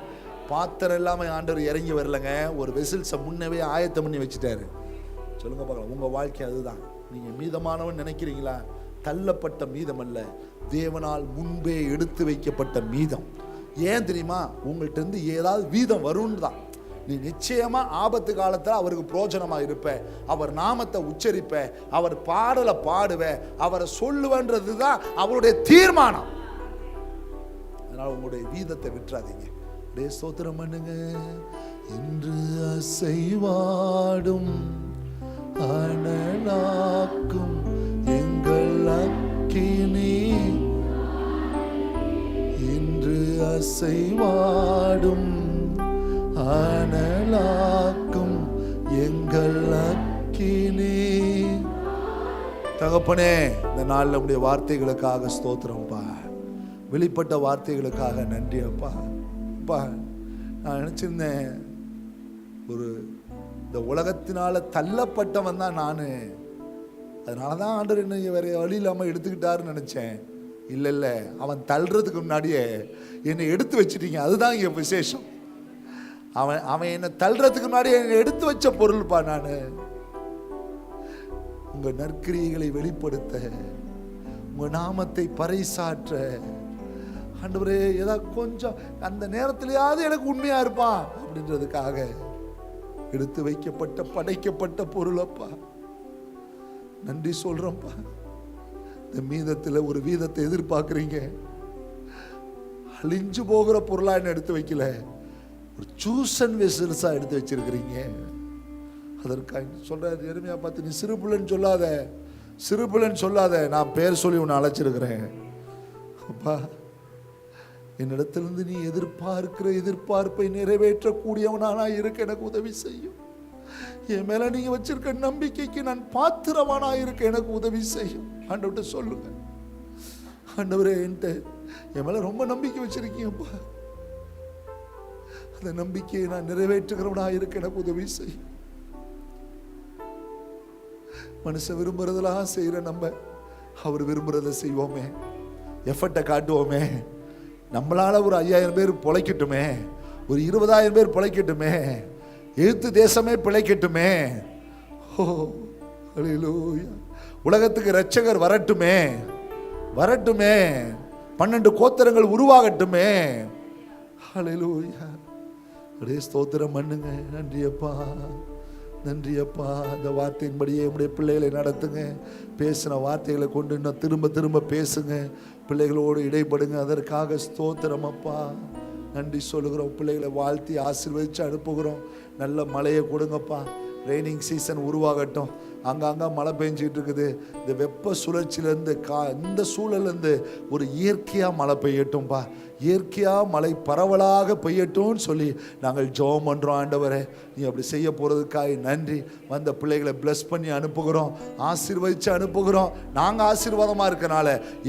பாத்திரம் இல்லாமல் ஆண்டவர் இறங்கி வரலங்க, ஒரு வெசில்ஸை முன்னவே ஆயத்தம் பண்ணி வச்சுட்டாரு. சொல்லுங்க பார்க்கலாம். உங்க வாழ்க்கை அதுதான். நீங்க மீதமானவன் நினைக்கிறீங்களா? தள்ளப்பட்ட மீதம் அல்ல, தேவனால் முன்பே எடுத்து வைக்கப்பட்ட மீதம். ஏன் தெரியுமா? உங்கள்கிட்ட இருந்து ஏதாவது வீதம் வரும்னு தான். நீ நிச்சயமா ஆபத்து காலத்தில் அவருக்கு பிரோஜனமா இருப்ப, அவர் நாமத்தை உச்சரிப்ப, அவர் பாடலை பாடுவ, அவரை சொல்லுவன்றது தான் அவருடைய தீர்மானம். அதனால உங்களுடைய வீதத்தை விட்டுறாதீங்க. ஸ்தோத்திரம் பண்ணுங்க. இன்று அசைவாடும் அனலாக்கும் எங்கள் அக்கினி, இன்று அசைவாடும் அனலாக்கும் எங்கள் அக்கினி. தகப்பனே, இந்த நாளில் உடைய வார்த்தைகளுக்காக ஸ்தோத்திரம்ப்பா. வெளிப்பட்ட வார்த்தைகளுக்காக நன்றி அப்பா. அப்பா, நான் நினச்சிருந்தேன் ஒரு இந்த உலகத்தினால தள்ளப்பட்டவன் தான் நான், அதனால தான் ஆண்டவர் என்ன வேற வழி இல்லாமல் எடுத்துக்கிட்டாருன்னு நினச்சேன். இல்லை இல்லை, அவன் தள்ளுறதுக்கு முன்னாடியே என்னை எடுத்து வச்சிட்டீங்க. அதுதான் இங்கே விசேஷம். அவன் என்னை தள்ளுறதுக்கு முன்னாடியே என்னை எடுத்து வச்ச பொருள்ப்பா. நான் உங்கள் நற்கிரியைகளை வெளிப்படுத்த, உங்கள் நாமத்தை பறைசாற்ற, ஆண்டவரே ஏதாவது கொஞ்சம் அந்த நேரத்திலேயாவது எனக்கு உண்மையா இருப்பான் அப்படின்றதுக்காக எடுத்து வைக்கப்பட்ட படைக்கப்பட்ட பொருளப்பா. நன்றி சொல்றோம்ப்பா. இந்த மீதத்தில் ஒரு வீதத்தை எதிர்பார்க்குறீங்க. அழிஞ்சு போகிற பொருளா என்ன எடுத்து வைக்கல, ஒரு சூசன் வெசல்ஸா எடுத்து வச்சிருக்கிறீங்க. அதற்காக சொல்றாரு எரேமியா பார்த்து, நீ சிறு பிள்ளைன்னு சொல்லாத, சிறு பிள்ளைன்னு சொல்லாத, நான் பேர் சொல்லி உன்னை அழைச்சிருக்கிறேன். அப்பா, என்னிடத்திலிருந்து நீ எதிர்பார்க்கிற எதிர்பார்ப்பை நிறைவேற்றக்கூடியவனானா இருக்க எனக்கு உதவி செய்யும். என் மேல நீங்க வச்சிருக்க நம்பிக்கைக்கு நான் பாத்திரமானா இருக்க எனக்கு உதவி செய்யும். ஆண்டவர்கிட்ட சொல்லுங்க, ஆண்டவரே என்கிட்ட என் மேல ரொம்ப நம்பிக்கை வச்சிருக்கீங்கப்பா, அந்த நம்பிக்கையை நான் நிறைவேற்றுகிறவனா இருக்க எனக்கு உதவி செய்யும். மனுஷன் விரும்புறதெல்லாம் செய்யற நம்ம அவர் விரும்புறத செய்வோமே, எஃபர்ட்டை காட்டுவோமே. நம்மளால ஒரு 5000 பேர் பிழைக்கட்டுமே, ஒரு 20,000 பேர் பிழைக்கட்டுமே, எழுத்து தேசமே பிழைக்கட்டுமே. ஓ ஹல்லேலூயா. உலகத்துக்கு இரட்சகர் வரட்டுமே, வரட்டுமே, 12 கோத்திரங்கள் உருவாகட்டுமே. ஹல்லேலூயா. அப்படியே ஸ்தோத்திரம் பண்ணுங்க. நன்றி அப்பா, நன்றி அப்பா. அந்த வார்த்தையின்படியே உடைய பிள்ளைகளை நடத்துங்க. பேசின வார்த்தைகளை கொண்டு இன்னும் திரும்ப திரும்ப பேசுங்க. பிள்ளைகளோடு இடைப்படுங்க. அதற்காக ஸ்தோத்திரம் அப்பா. நன்றி சொல்லுகிறோம். பிள்ளைகளை வாழ்த்தி ஆசீர்வதிச்சு அனுப்புகிறோம். நல்ல மழையை கொடுங்கப்பா. ரெய்னிங் சீசன் உருவாகட்டும். அங்கங்கே மழை பெஞ்சிட்டு இருக்குது. இந்த வெப்ப சுழற்சியிலேருந்து இந்த சூழலேருந்து ஒரு இயற்கையாக மழை பெய்யட்டும்பா. இயற்கையாக மழை பரவலாக பெய்யட்டும்னு சொல்லி நாங்கள் ஜெபம் பண்ணுறோம். ஆண்டவரே, நீ அப்படி செய்ய போகிறதுக்காக நன்றி. வந்த பிள்ளைகளை பிளஸ் பண்ணி அனுப்புகிறோம், ஆசீர்வதித்து அனுப்புகிறோம். நாங்கள் ஆசீர்வாதமாக இருக்கனால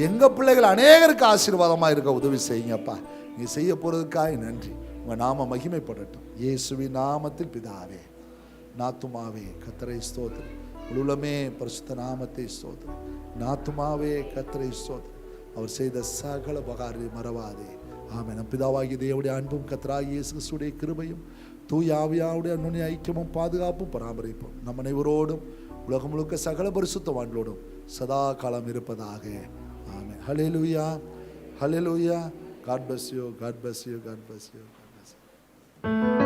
எங்கள் பிள்ளைகள் அநேகருக்கு ஆசீர்வாதமாக இருக்க உதவி செய்யுங்கப்பா. நீ செய்ய போகிறதுக்காக நன்றி. உங்கள் நாம மகிமைப்படட்டும். இயேசுவின் நாமத்தில் பிதாவே. நாத்துமாவே கர்த்தரை ஸ்தோத்திரம். உள்ளமே பரிசுத்த நாமத்தை ஸ்தோத்திரம். நாத்துமாவே கர்த்தரை ஸ்தோத்திரம். அவர் செய்த சகல உபகாரத்தை மறவாதே. ஆமென். பிதாவாகிய தேவனுடைய அன்பும் கர்த்தராகிய இயேசு கிறிஸ்துவின் கிருபையும் தூய ஆவியாருடைய அன்பின் ஐக்கியமும் பாதுகாப்பும் பராமரிப்பும் நம் அனைவரோடும் உலகம் முழுக்க சகல பரிசுத்தவான்களோடும் சதா காலம் இருப்பதாக. Amen. Hallelujah, hallelujah. God bless you, god bless you, god bless you, god bless you.